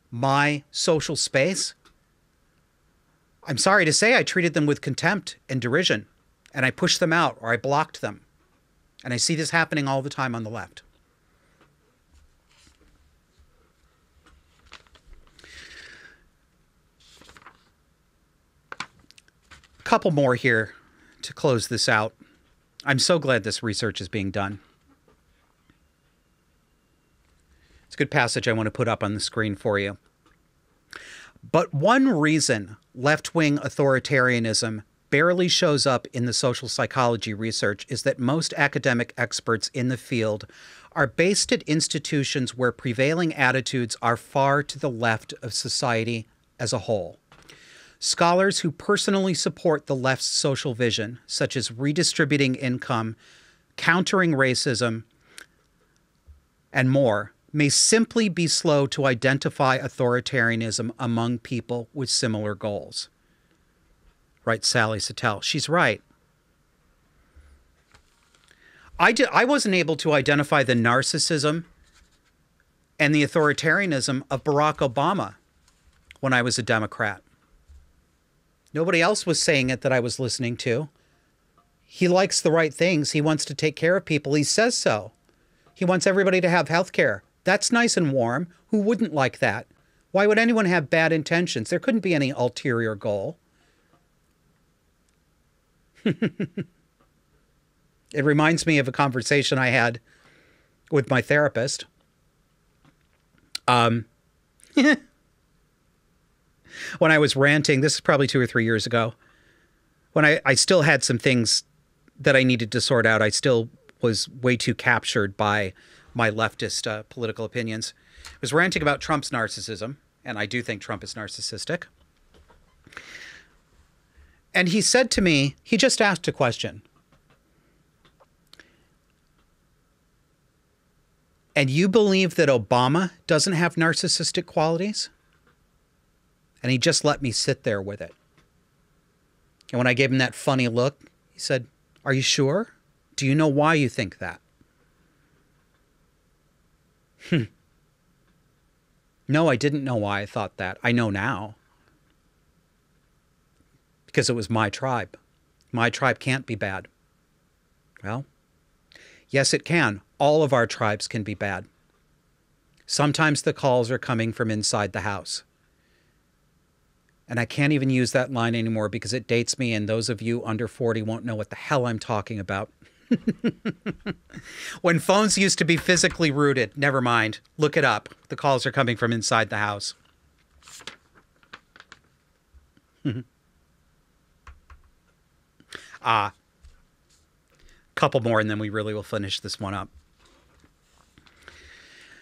my social space, I'm sorry to say I treated them with contempt and derision, and I pushed them out or I blocked them. And I see this happening all the time on the left. A couple more here to close this out. I'm so glad this research is being done. It's a good passage I want to put up on the screen for you. But one reason left-wing authoritarianism barely shows up in the social psychology research is that most academic experts in the field are based at institutions where prevailing attitudes are far to the left of society as a whole. Scholars who personally support the left's social vision, such as redistributing income, countering racism, and more, may simply be slow to identify authoritarianism among people with similar goals. Right, Sally Satel. She's right. I wasn't able to identify the narcissism and the authoritarianism of Barack Obama when I was a Democrat. Nobody else was saying it that I was listening to. He likes the right things. He wants to take care of people. He says so. He wants everybody to have health care. That's nice and warm. Who wouldn't like that? Why would anyone have bad intentions? There couldn't be any ulterior goal. It reminds me of a conversation I had with my therapist. When I was ranting, this is probably 2 or 3 years ago, when I still had some things that I needed to sort out. I still was way too captured by my leftist political opinions. I was ranting about Trump's narcissism, and I do think Trump is narcissistic. And he said to me, he just asked a question. And you believe that Obama doesn't have narcissistic qualities? And he just let me sit there with it. And when I gave him that funny look, he said, "Are you sure? Do you know why you think that?" No, I didn't know why I thought that. I know now. Because it was my tribe. My tribe can't be bad. Well, yes, it can. All of our tribes can be bad. Sometimes the calls are coming from inside the house. And I can't even use that line anymore because it dates me, and those of you under 40 won't know what the hell I'm talking about. When phones used to be physically rooted, never mind. Look it up. The calls are coming from inside the house. Couple more and then we really will finish this one up.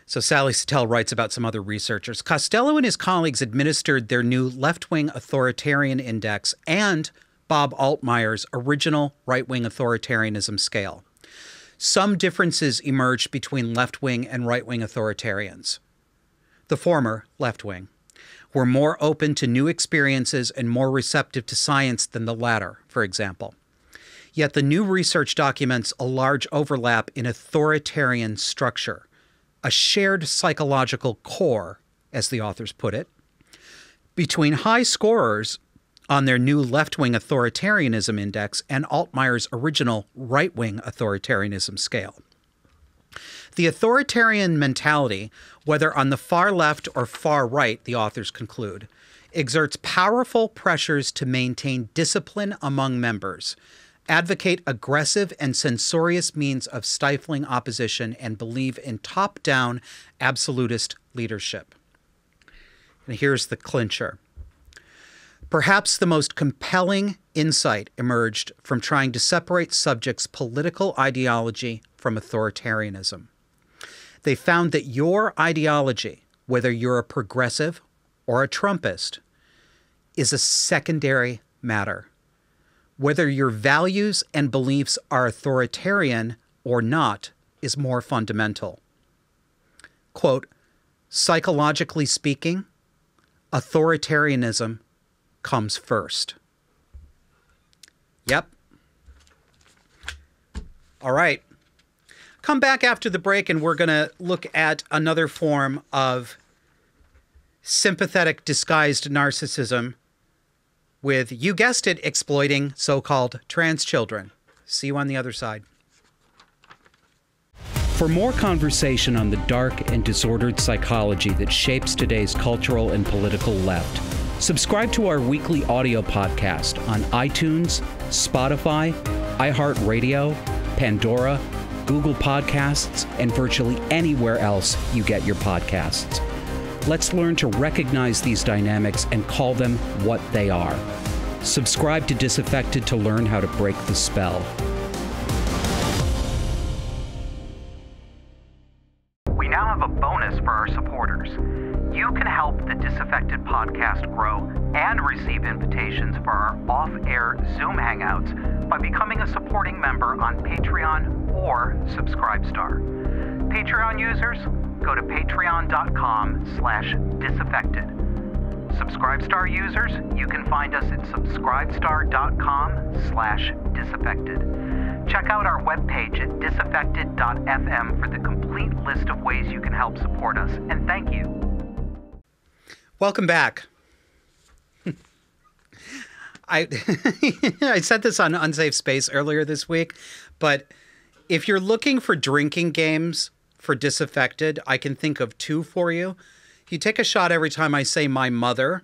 So Sally Satel writes about some other researchers. Costello and his colleagues administered their new left-wing authoritarian index and Bob Altmeier's original right-wing authoritarianism scale. Some differences emerged between left-wing and right-wing authoritarians. The former, left-wing, were more open to new experiences and more receptive to science than the latter, for example. Yet the new research documents a large overlap in authoritarian structure, a shared psychological core, as the authors put it, between high scorers on their new left-wing authoritarianism index and Altmeier's original right-wing authoritarianism scale. The authoritarian mentality, whether on the far left or far right, the authors conclude, exerts powerful pressures to maintain discipline among members, advocate aggressive and censorious means of stifling opposition, and believe in top-down absolutist leadership. And here's the clincher. Perhaps the most compelling insight emerged from trying to separate subjects' political ideology from authoritarianism. They found that your ideology, whether you're a progressive or a Trumpist, is a secondary matter. Whether your values and beliefs are authoritarian or not is more fundamental. Quote, psychologically speaking, authoritarianism comes first. Yep. All right. Come back after the break and we're going to look at another form of sympathetic disguised narcissism with, you guessed it, exploiting so-called trans children. See you on the other side. For more conversation on the dark and disordered psychology that shapes today's cultural and political left, subscribe to our weekly audio podcast on iTunes, Spotify, iHeartRadio, Pandora, Google Podcasts, and virtually anywhere else you get your podcasts. Let's learn to recognize these dynamics and call them what they are. Subscribe to Disaffected to learn how to break the spell. We now have a bonus for our supporters. You can help the Disaffected podcast grow and receive invitations for our off-air Zoom Hangouts by becoming a supporting member on Patreon or Subscribestar. Patreon users, go to patreon.com/disaffected. Subscribestar users, you can find us at subscribestar.com/disaffected. Check out our webpage at disaffected.fm for the complete list of ways you can help support us, and thank you. Welcome back. I I said this on Unsafe Space earlier this week, but if you're looking for drinking games for Disaffected, I can think of two for you. If you take a shot every time I say my mother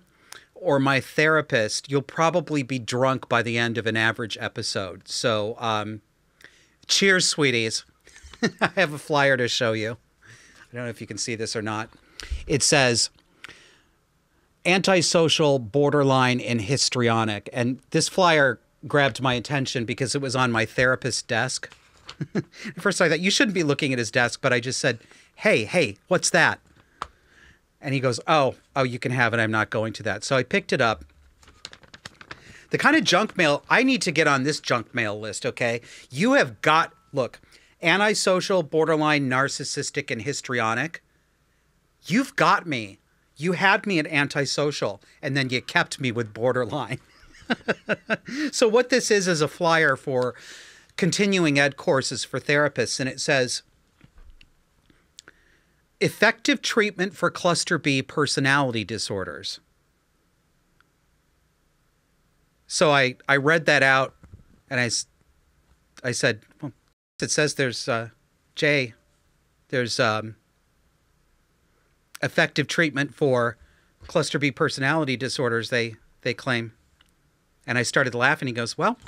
or my therapist, you'll probably be drunk by the end of an average episode. So, cheers, sweeties. I have a flyer to show you. I don't know if you can see this or not. It says antisocial, borderline, and histrionic. And this flyer grabbed my attention because it was on my therapist's desk. At first I thought, you shouldn't be looking at his desk, but I just said, hey, what's that? And he goes, oh, you can have it. I'm not going to that. So I picked it up. The kind of junk mail, I need to get on this junk mail list, okay? You have got, look, antisocial, borderline, narcissistic, and histrionic. You've got me. You had me at antisocial, and then you kept me with borderline. So what this is a flyer for continuing ed courses for therapists, and it says, effective treatment for cluster B personality disorders. So I read that out, and I said, well, it says there's, Jay, there's effective treatment for cluster B personality disorders, they claim. And I started laughing. He goes, well,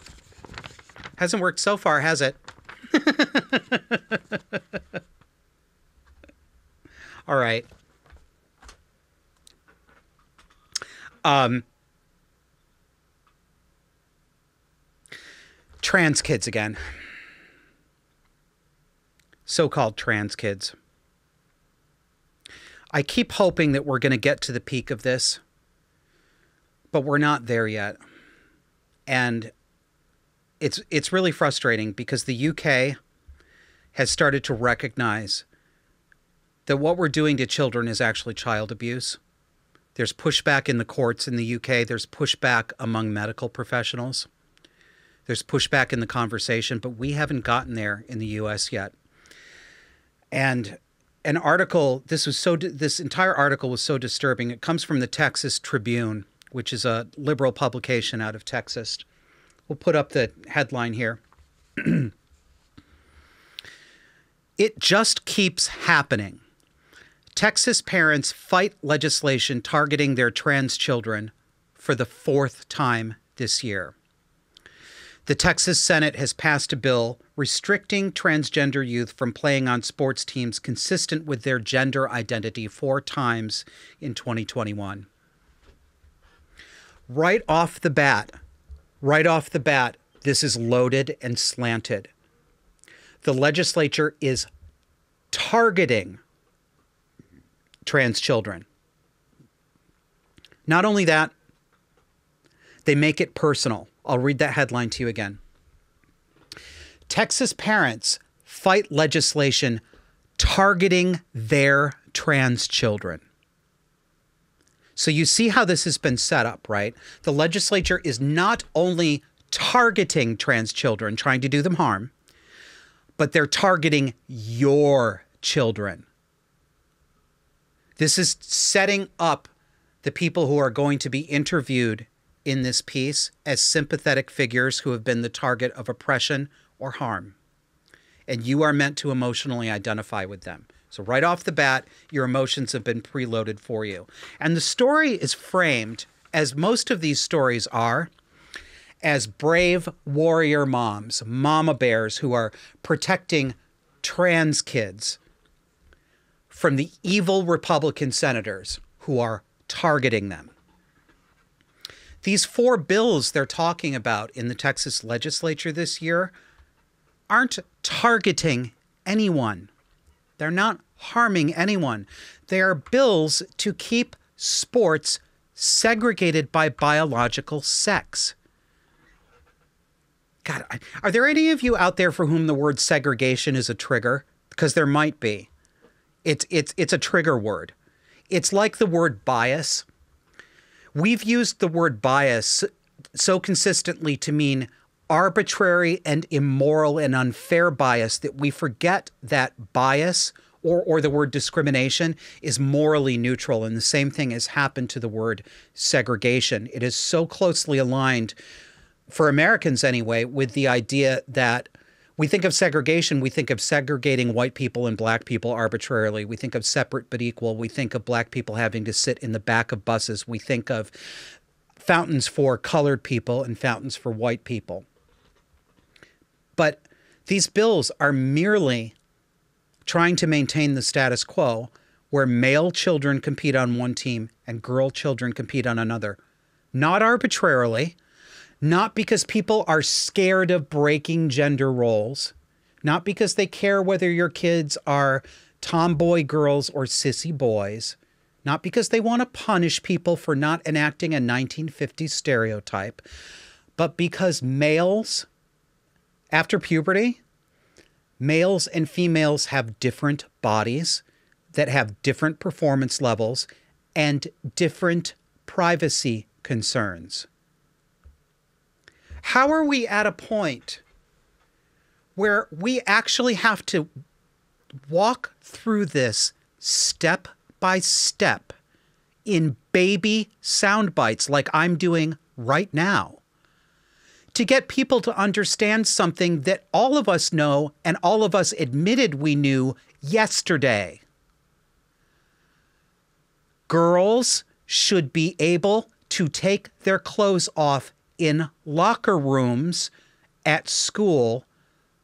hasn't worked so far, has it? All right. Trans kids again. So-called trans kids. I keep hoping that we're going to get to the peak of this, but we're not there yet. And it's really frustrating because the UK has started to recognize that what we're doing to children is actually child abuse. There's pushback in the courts in the UK. There's pushback among medical professionals. There's pushback in the conversation, but we haven't gotten there in the US yet. And an article, this entire article was so disturbing. It comes from the Texas Tribune, which is a liberal publication out of Texas. We'll put up the headline here. It just keeps happening. Texas parents fight legislation targeting their trans children for the fourth time this year. The Texas Senate has passed a bill restricting transgender youth from playing on sports teams consistent with their gender identity 4 times in 2021. Right off the bat, this is loaded and slanted. The legislature is targeting trans children. Not only that, they make it personal. I'll read that headline to you again. Texas parents fight legislation targeting their trans children. So you see how this has been set up, right? The legislature is not only targeting trans children, trying to do them harm, but they're targeting your children. This is setting up the people who are going to be interviewed in this piece as sympathetic figures who have been the target of oppression or harm. And you are meant to emotionally identify with them. So right off the bat, your emotions have been preloaded for you. And the story is framed, as most of these stories are, as brave warrior moms, mama bears who are protecting trans kids from the evil Republican senators who are targeting them. These 4 bills they're talking about in the Texas legislature this year aren't targeting anyone. They're not harming anyone. They are bills to keep sports segregated by biological sex. God, are there any of you out there for whom the word segregation is a trigger? Because there might be. It's a trigger word. It's like the word bias. We've used the word bias so consistently to mean arbitrary and immoral and unfair bias that we forget that bias or the word discrimination is morally neutral. And the same thing has happened to the word segregation. It is so closely aligned, for Americans anyway, with the idea that we think of segregation, we think of segregating white people and black people arbitrarily. We think of separate but equal. We think of black people having to sit in the back of buses. We think of fountains for colored people and fountains for white people. But these bills are merely trying to maintain the status quo where male children compete on one team and girl children compete on another. Not arbitrarily, not because people are scared of breaking gender roles, not because they care whether your kids are tomboy girls or sissy boys, not because they want to punish people for not enacting a 1950s stereotype, but because males, after puberty, males and females have different bodies that have different performance levels and different privacy concerns. How are we at a point where we actually have to walk through this step by step in baby sound bites like I'm doing right now to get people to understand something that all of us know and all of us admitted we knew yesterday? Girls should be able to take their clothes off in locker rooms at school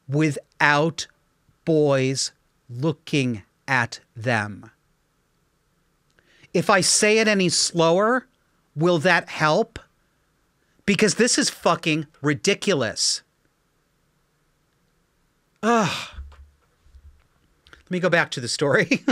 without boys looking at them. If I say it any slower, will that help? Because this is fucking ridiculous. Ugh. Let me go back to the story.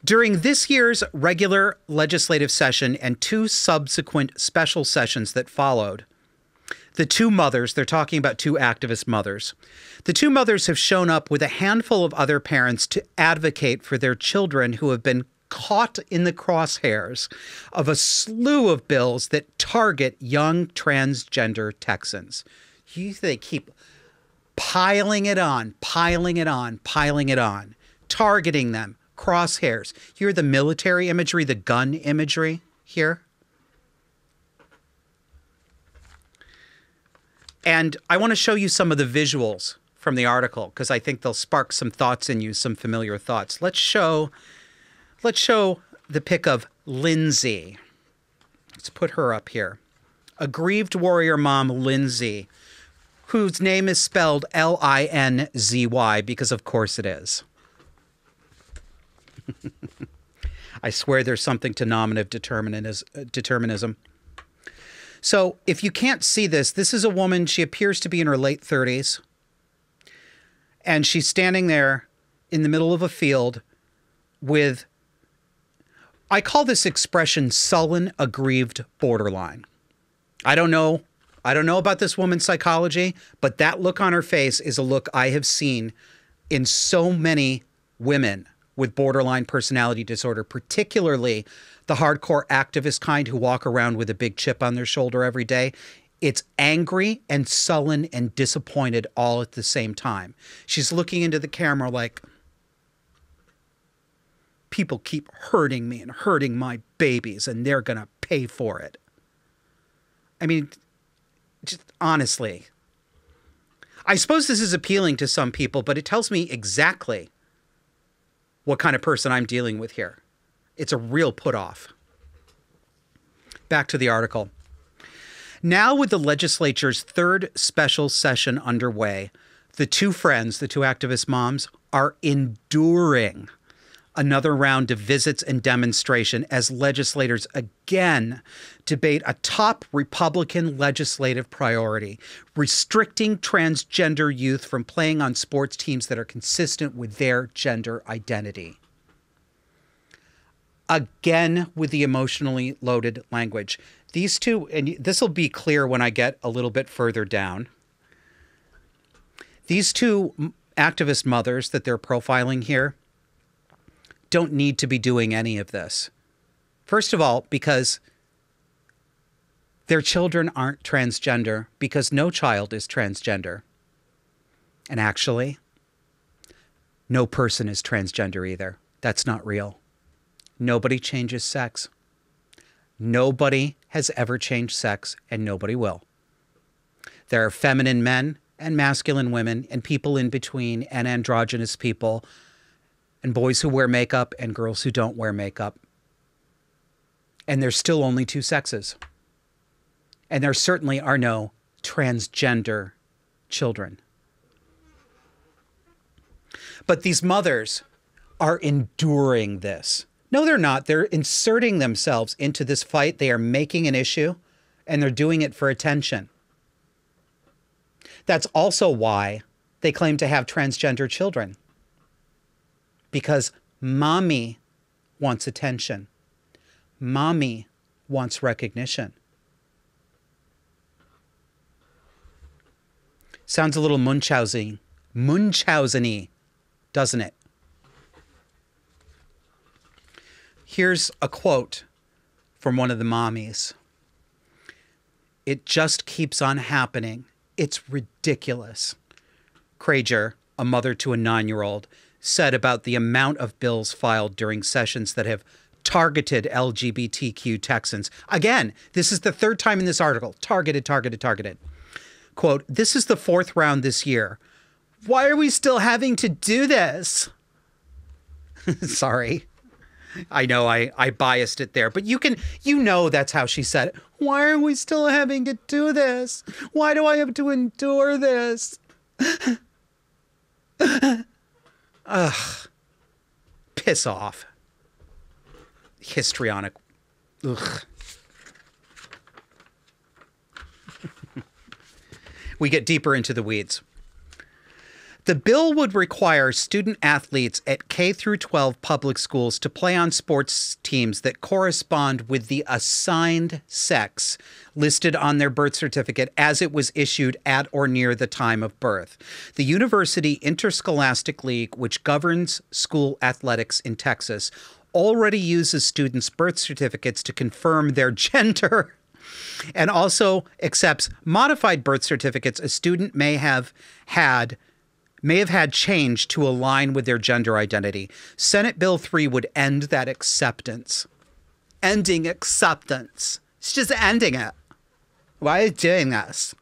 During this year's regular legislative session and two subsequent special sessions that followed, the two mothers, they're talking about two activist mothers, the two mothers have shown up with a handful of other parents to advocate for their children who have been caught in the crosshairs of a slew of bills that target young transgender Texans. They keep piling it on, targeting them. Crosshairs. Hear the military imagery, the gun imagery here. And I want to show you some of the visuals from the article because I think they'll spark some thoughts in you, some familiar thoughts. Let's show the pic of Lindsay. Let's put her up here. Aggrieved warrior mom Lindsay, whose name is spelled Linzy because of course it is. I swear there's something to nominative determinism. So if you can't see this, this is a woman. She appears to be in her late 30s. And she's standing there in the middle of a field with, I call this expression sullen, aggrieved borderline. I don't know about this woman's psychology, but that look on her face is a look I have seen in so many women with borderline personality disorder, particularly the hardcore activist kind who walk around with a big chip on their shoulder every day. It's angry and sullen and disappointed all at the same time. She's looking into the camera like, people keep hurting me and hurting my babies and they're going to pay for it. I mean, just honestly, I suppose this is appealing to some people, but it tells me exactly what kind of person I'm dealing with here. It's a real put-off. Back to the article. Now with the legislature's third special session underway, the two friends, the two activist moms, are enduring another round of visits and demonstration as legislators again debate a top Republican legislative priority, restricting transgender youth from playing on sports teams that are consistent with their gender identity. Again, with the emotionally loaded language. These two, and this will be clear when I get a little bit further down. These two activist mothers that they're profiling here don't need to be doing any of this. First of all, because Their children aren't transgender because no child is transgender. And actually, no person is transgender either. That's not real. Nobody changes sex. Nobody has ever changed sex, and nobody will. There are feminine men and masculine women and people in between and androgynous people and boys who wear makeup and girls who don't wear makeup. And there's still only two sexes. And there certainly are no transgender children. But these mothers are enduring this. No, they're not. They're inserting themselves into this fight. They are making an issue, and they're doing it for attention. That's also why they claim to have transgender children. Because mommy wants attention. Mommy wants recognition. Sounds a little Munchausen-y, doesn't it? Here's a quote from one of the mommies. "It just keeps on happening. It's ridiculous." Krager, a mother to a 9-year-old, said about the amount of bills filed during sessions that have targeted LGBTQ Texans. Again, this is the third time in this article. Targeted. Quote, "This is the 4th round this year. Why are we still having to do this?" Sorry. I know I biased it there, but you know that's how she said it. Why are we still having to do this? Why do I have to endure this? Ugh. Piss off. Histrionic. Ugh. We get deeper into the weeds. The bill would require student athletes at K through 12 public schools to play on sports teams that correspond with the assigned sex listed on their birth certificate as it was issued at or near the time of birth. The University Interscholastic League, which governs school athletics in Texas, already uses students' birth certificates to confirm their gender and also accepts modified birth certificates a student may have had changed to align with their gender identity. Senate Bill 3 would end that acceptance. Ending acceptance. It's just ending it. Why are you doing this?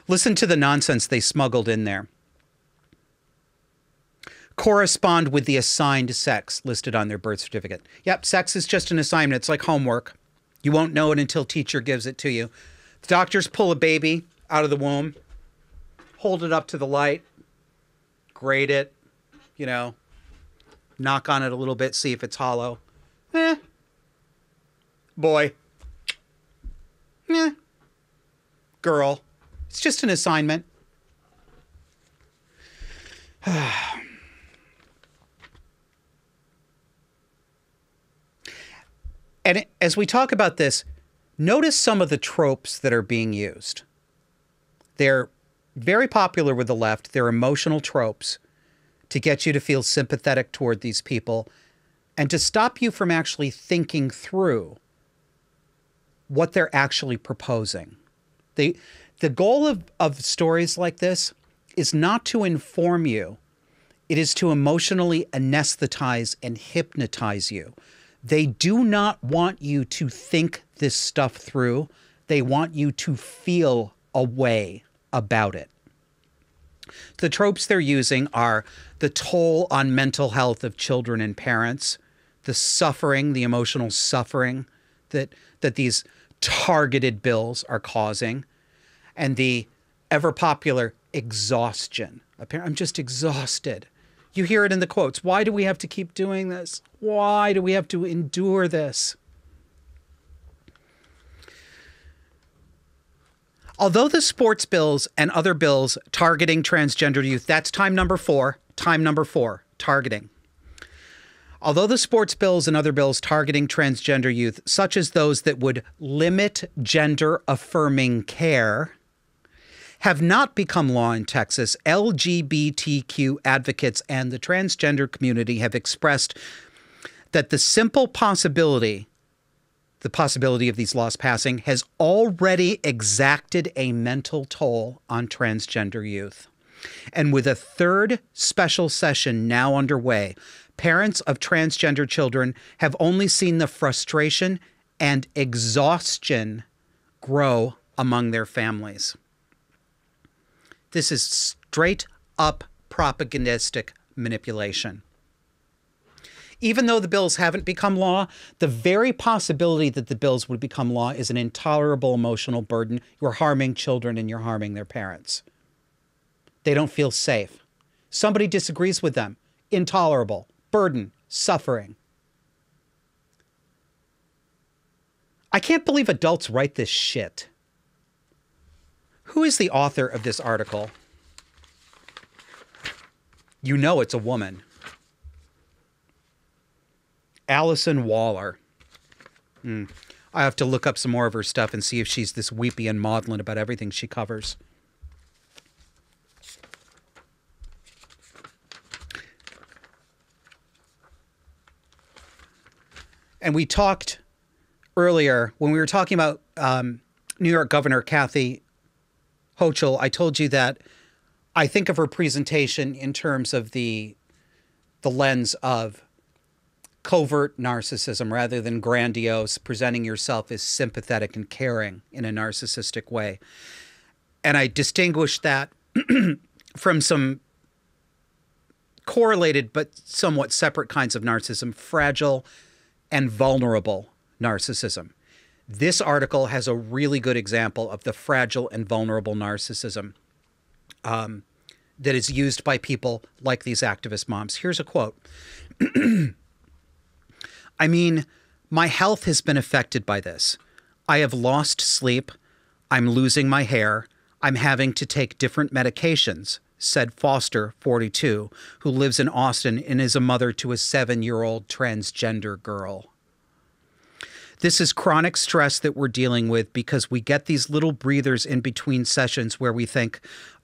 Listen to the nonsense they smuggled in there. Correspond with the assigned sex listed on their birth certificate. Yep, sex is just an assignment. It's like homework. You won't know it until teacher gives it to you. The doctors pull a baby out of the womb, hold it up to the light, grate it, knock on it a little bit, see if it's hollow. Boy. Girl. It's just an assignment. And as we talk about this, notice some of the tropes that are being used. They're very popular with the left. They're emotional tropes to get you to feel sympathetic toward these people and to stop you from actually thinking through what they're actually proposing. The goal of stories like this is not to inform you. It is to emotionally anesthetize and hypnotize you. They do not want you to think this stuff through. They want you to feel a way about it. The tropes they're using are the toll on mental health of children and parents, the suffering, the emotional suffering that these targeted bills are causing, and the ever popular exhaustion. I'm just exhausted. You hear it in the quotes. Why do we have to keep doing this? Why do we have to endure this? Although the sports bills and other bills targeting transgender youth, that's time number 4, targeting. Although the sports bills and other bills targeting transgender youth, such as those that would limit gender-affirming care, have not become law in Texas, LGBTQ advocates and the transgender community have expressed that the simple possibility the possibility of these laws passing has already exacted a mental toll on transgender youth. And with a third special session now underway, parents of transgender children have only seen the frustration and exhaustion grow among their families. This is straight up propagandistic manipulation. Even though the bills haven't become law, the very possibility that the bills would become law is an intolerable emotional burden. You're harming children and you're harming their parents. They don't feel safe. Somebody disagrees with them. Intolerable. Burden. Suffering. I can't believe adults write this shit. Who is the author of this article? You know it's a woman. Allison Waller. I have to look up some more of her stuff and see if she's this weepy and maudlin about everything she covers. And we talked earlier, when we were talking about New York Governor Kathy Hochul, I told you that I think of her presentation in terms of the lens of covert narcissism rather than grandiose, presenting yourself as sympathetic and caring in a narcissistic way. And I distinguished that from some correlated but somewhat separate kinds of narcissism, fragile and vulnerable narcissism. This article has a really good example of the fragile and vulnerable narcissism that is used by people like these activist moms. Here's a quote. I mean, my health has been affected by this. I have lost sleep. I'm losing my hair. I'm having to take different medications, said Foster, 42, who lives in Austin and is a mother to a 7-year-old transgender girl. This is chronic stress that we're dealing with because we get these little breathers in between sessions where we think,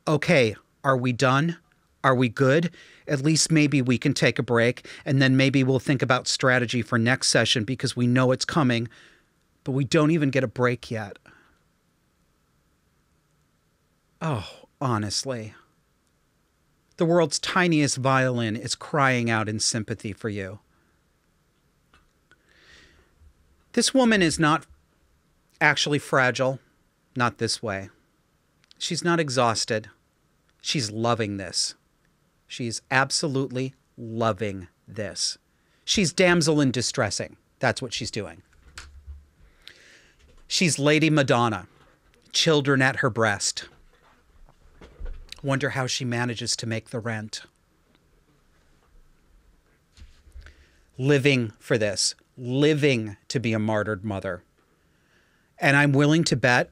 okay, are we done? Are we good? At least maybe we can take a break, and then maybe we'll think about strategy for next session because we know it's coming, but we don't even get a break yet. Oh, honestly. The world's tiniest violin is crying out in sympathy for you. This woman is not actually fragile, not this way. She's not exhausted. She's loving this. She's absolutely loving this. She's damsel in distressing. That's what she's doing. She's Lady Madonna, children at her breast. Wonder how she manages to make the rent. Living for this, living to be a martyred mother. And I'm willing to bet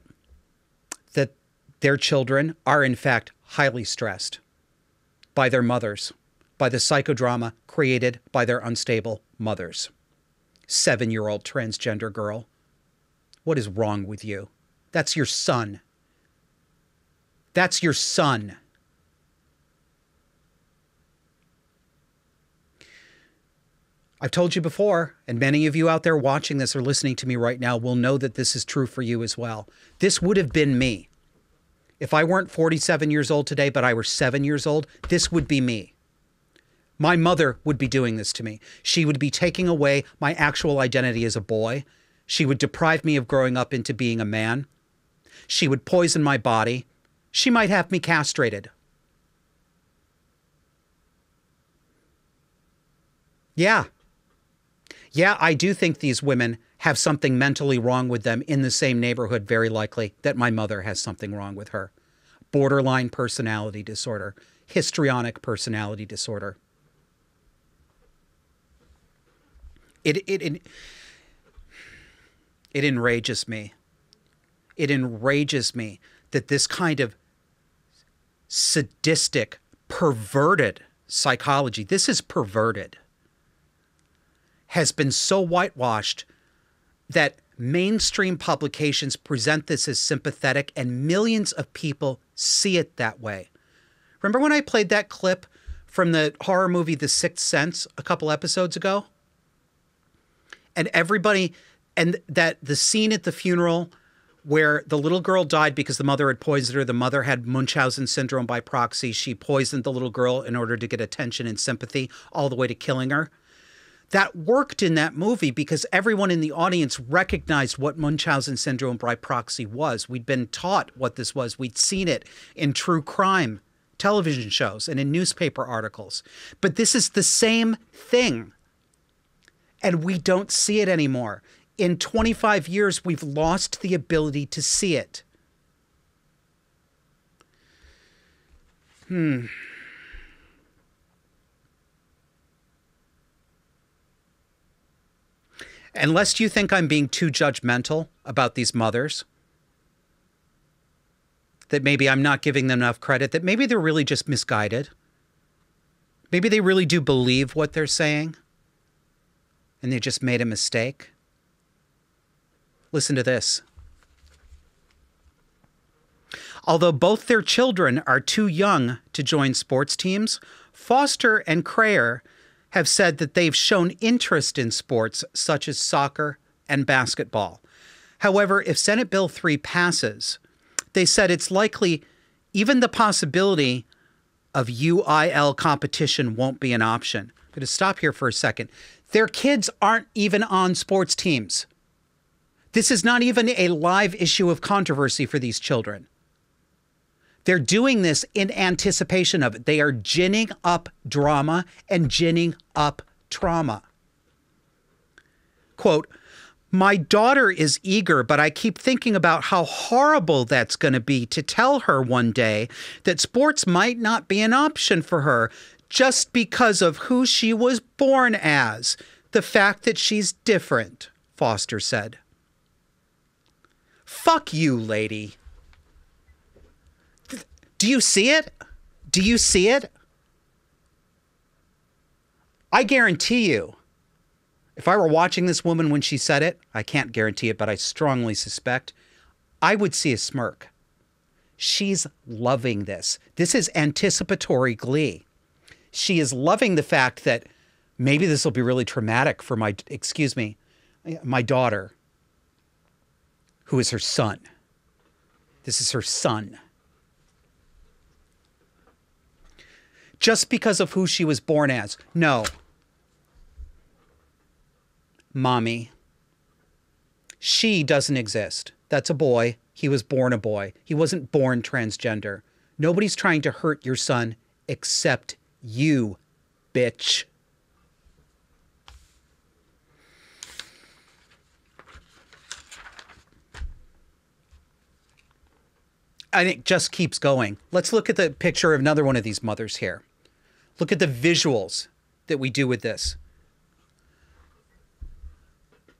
that their children are in fact highly stressed by their mothers, by the psychodrama created by their unstable mothers. 7-year-old transgender girl. What is wrong with you? That's your son. That's your son. I've told you before, and many of you out there watching this or listening to me right now will know that this is true for you as well. This would have been me. If I weren't 47 years old today, but I were 7 years old, this would be me. My mother would be doing this to me. She would be taking away my actual identity as a boy. She would deprive me of growing up into being a man. She would poison my body. She might have me castrated. Yeah. Yeah, I do think these women have something mentally wrong with them in the same neighborhood, very likely, that my mother has something wrong with her. Borderline personality disorder, histrionic personality disorder. It enrages me. It enrages me that this kind of sadistic, perverted psychology, this is perverted, has been so whitewashed that mainstream publications present this as sympathetic and millions of people see it that way. Remember when I played that clip from the horror movie The Sixth Sense a couple episodes ago? And everybody And that the scene at the funeral where the little girl died because the mother had poisoned her. The mother had Munchausen syndrome by proxy. She poisoned the little girl in order to get attention and sympathy, all the way to killing her. That worked in that movie because everyone in the audience recognized what Munchausen syndrome by proxy was. We'd been taught what this was. We'd seen it in true crime television shows and in newspaper articles. But this is the same thing. And we don't see it anymore. In 25 years, we've lost the ability to see it. And lest you think I'm being too judgmental about these mothers, that maybe I'm not giving them enough credit, that maybe they're really just misguided. Maybe they really do believe what they're saying, and they just made a mistake. Listen to this. Although both their children are too young to join sports teams, Foster and Crayer have said that they've shown interest in sports such as soccer and basketball. However, if Senate Bill 3 passes, they said it's likely even the possibility of UIL competition won't be an option. I'm going to stop here for a second. Their kids aren't even on sports teams. This is not even a live issue of controversy for these children. They're doing this in anticipation of it. They are ginning up drama and ginning up trauma. Quote, "My daughter is eager, but I keep thinking about how horrible that's going to be to tell her one day that sports might not be an option for her just because of who she was born as, the fact that she's different," Foster said. Fuck you, lady. Do you see it? Do you see it? I guarantee you, if I were watching this woman when she said it, I can't guarantee it, but I strongly suspect, I would see a smirk. She's loving this. This is anticipatory glee. She is loving the fact that maybe this will be really traumatic for my daughter, who is her son. This is her son. Just because of who she was born as. No. Mommy. She doesn't exist. That's a boy. He was born a boy. He wasn't born transgender. Nobody's trying to hurt your son except you, bitch. And it just keeps going. Let's look at the picture of another one of these mothers here. Look at the visuals that we do with this.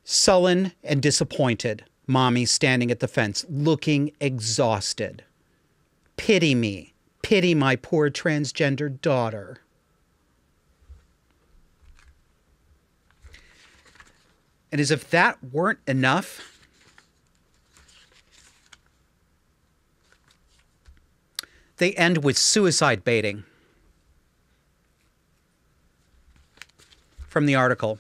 Sullen and disappointed, mommy standing at the fence, looking exhausted. Pity me. Pity my poor transgender daughter. And as if that weren't enough, they end with suicide baiting. From the article.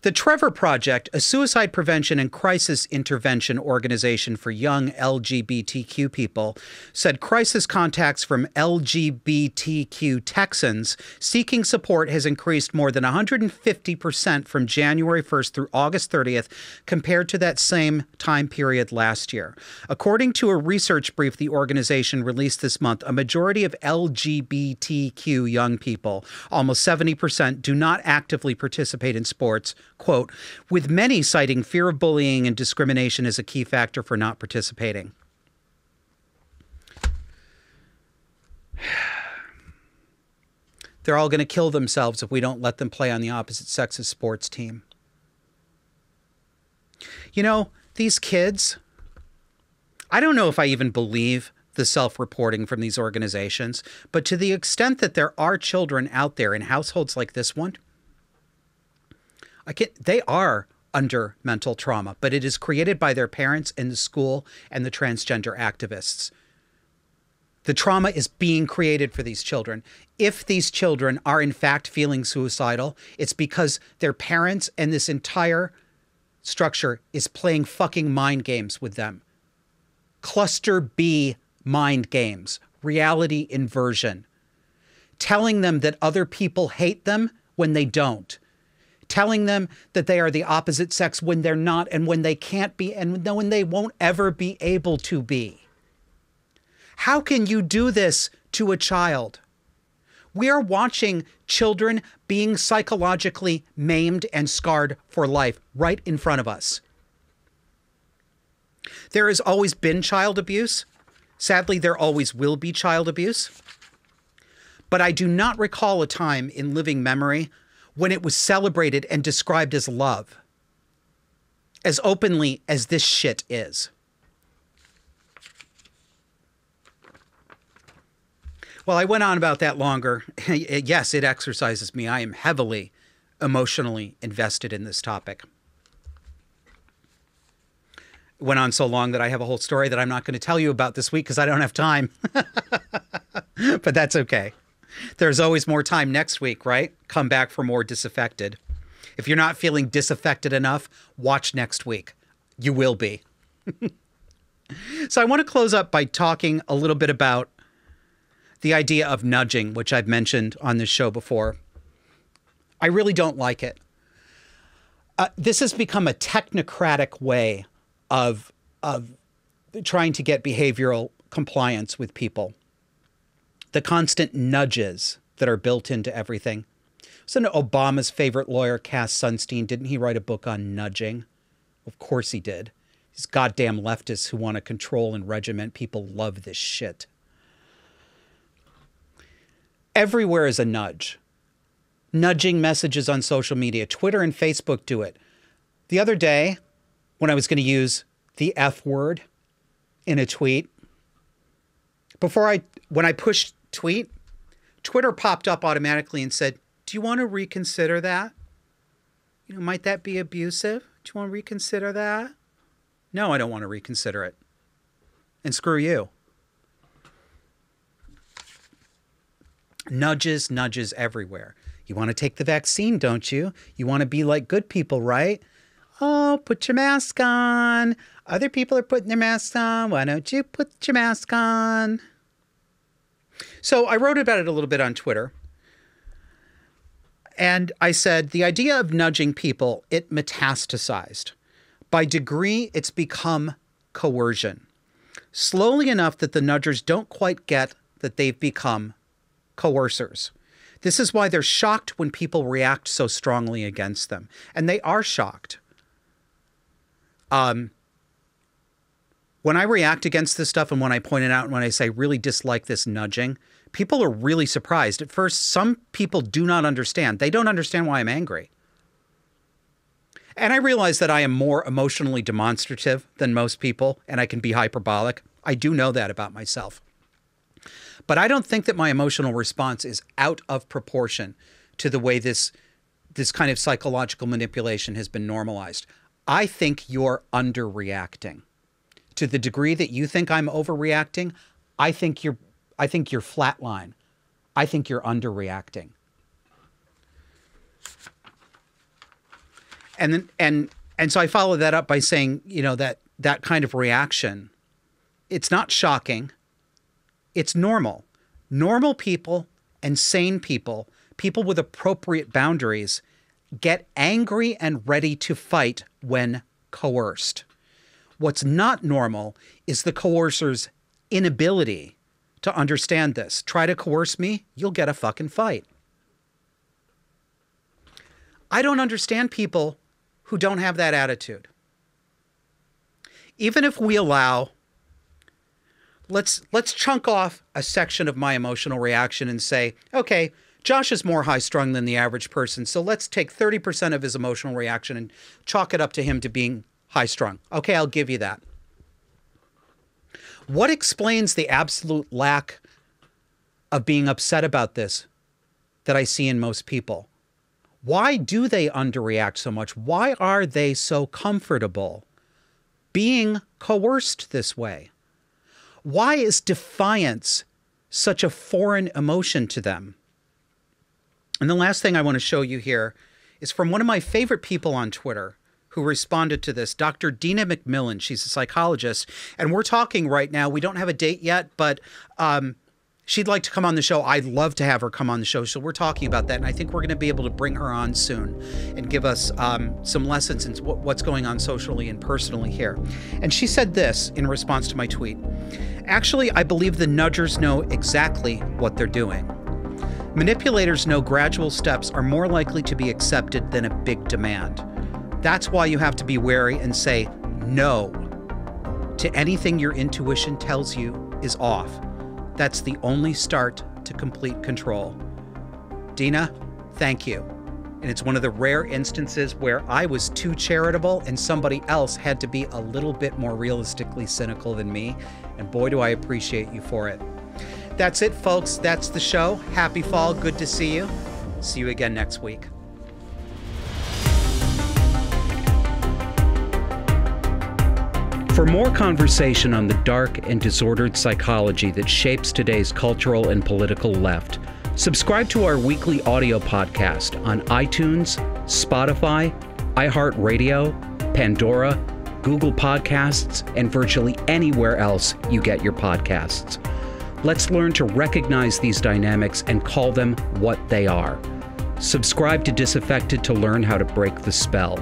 The Trevor Project, a suicide prevention and crisis intervention organization for young LGBTQ people, said crisis contacts from LGBTQ Texans seeking support has increased more than 150% from January 1st through August 30th compared to that same time period last year. According to a research brief the organization released this month, a majority of LGBTQ young people, almost 70%, do not actively participate in sports, quote, with many citing fear of bullying and discrimination as a key factor for not participating. They're all going to kill themselves if we don't let them play on the opposite sex's sports team. You know, these kids, I don't know if I even believe the self-reporting from these organizations, but to the extent that there are children out there in households like this one, they are under mental trauma, but it is created by their parents and the school and the transgender activists. The trauma is being created for these children. If these children are in fact feeling suicidal, it's because their parents and this entire structure is playing fucking mind games with them. Cluster B mind games, reality inversion, telling them that other people hate them when they don't, telling them that they are the opposite sex when they're not and when they can't be and when they won't ever be able to be. How can you do this to a child? We are watching children being psychologically maimed and scarred for life right in front of us. There has always been child abuse. Sadly, there always will be child abuse. But I do not recall a time in living memory when it was celebrated and described as love, as openly as this shit is. Well, I went on about that longer. Yes, it exercises me. I am heavily emotionally invested in this topic. It went on so long that I have a whole story that I'm not going to tell you about this week because I don't have time. But that's okay. There's always more time next week, right? Come back for more Disaffected. If you're not feeling disaffected enough, watch next week. You will be. So I want to close up by talking a little bit about the idea of nudging, which I've mentioned on this show before. I really don't like it. This has become a technocratic way of trying to get behavioral compliance with people. The constant nudges that are built into everything. Wasn't Obama's favorite lawyer, Cass Sunstein? Didn't he write a book on nudging? Of course he did. These goddamn leftists who want to control and regiment people love this shit. Everywhere is a nudge. Nudging messages on social media. Twitter and Facebook do it. The other day, when I was going to use the F word in a tweet, when I pushed tweet, Twitter popped up automatically and said, do you want to reconsider that? Might that be abusive? Do you want to reconsider that? No, I don't want to reconsider it. And screw you. Nudges everywhere. You want to take the vaccine, don't you? You want to be like good people, right? Oh, put your mask on. Other people are putting their masks on. Why don't you put your mask on? So I wrote about it a little bit on Twitter. And I said, the idea of nudging people, it metastasized. By degree, it's become coercion. Slowly enough that the nudgers don't quite get that they've become coercers. This is why they're shocked when people react so strongly against them. And they are shocked. When I react against this stuff and when I point it out and when I say really dislike this nudging, people are really surprised. At first, some people do not understand. They don't understand why I'm angry. And I realize that I am more emotionally demonstrative than most people, and I can be hyperbolic. I do know that about myself. But I don't think that my emotional response is out of proportion to the way this kind of psychological manipulation has been normalized. I think you're underreacting. To the degree that you think I'm overreacting, I think you're flatline. I think you're underreacting. And so I follow that up by saying, that kind of reaction, it's not shocking. It's normal. Normal people and sane people, people with appropriate boundaries, get angry and ready to fight when coerced. What's not normal is the coercer's inability to understand this. Try to coerce me, you'll get a fucking fight. I don't understand people who don't have that attitude. Even if we allow, let's chunk off a section of my emotional reaction and say, okay, Josh is more high-strung than the average person, so let's take 30% of his emotional reaction and chalk it up to him to being high-strung. Okay, I'll give you that. What explains the absolute lack of being upset about this that I see in most people? Why do they underreact so much? Why are they so comfortable being coerced this way? Why is defiance such a foreign emotion to them? And the last thing I want to show you here is from one of my favorite people on Twitter, who responded to this, Dr. Dina McMillan. She's a psychologist, and we're talking right now. We don't have a date yet, but she'd like to come on the show. I'd love to have her come on the show. So we're talking about that, and I think we're going to be able to bring her on soon and give us some lessons in what's going on socially and personally here. And she said this in response to my tweet. Actually, I believe the nudgers know exactly what they're doing. Manipulators know gradual steps are more likely to be accepted than a big demand. That's why you have to be wary and say no to anything your intuition tells you is off. That's the only start to complete control. Dina, thank you. And it's one of the rare instances where I was too charitable and somebody else had to be a little bit more realistically cynical than me. And boy, do I appreciate you for it. That's it, folks. That's the show. Happy fall. Good to see you. See you again next week. For more conversation on the dark and disordered psychology that shapes today's cultural and political left, subscribe to our weekly audio podcast on iTunes, Spotify, iHeartRadio, Pandora, Google Podcasts, and virtually anywhere else you get your podcasts. Let's learn to recognize these dynamics and call them what they are. Subscribe to Disaffected to learn how to break the spell.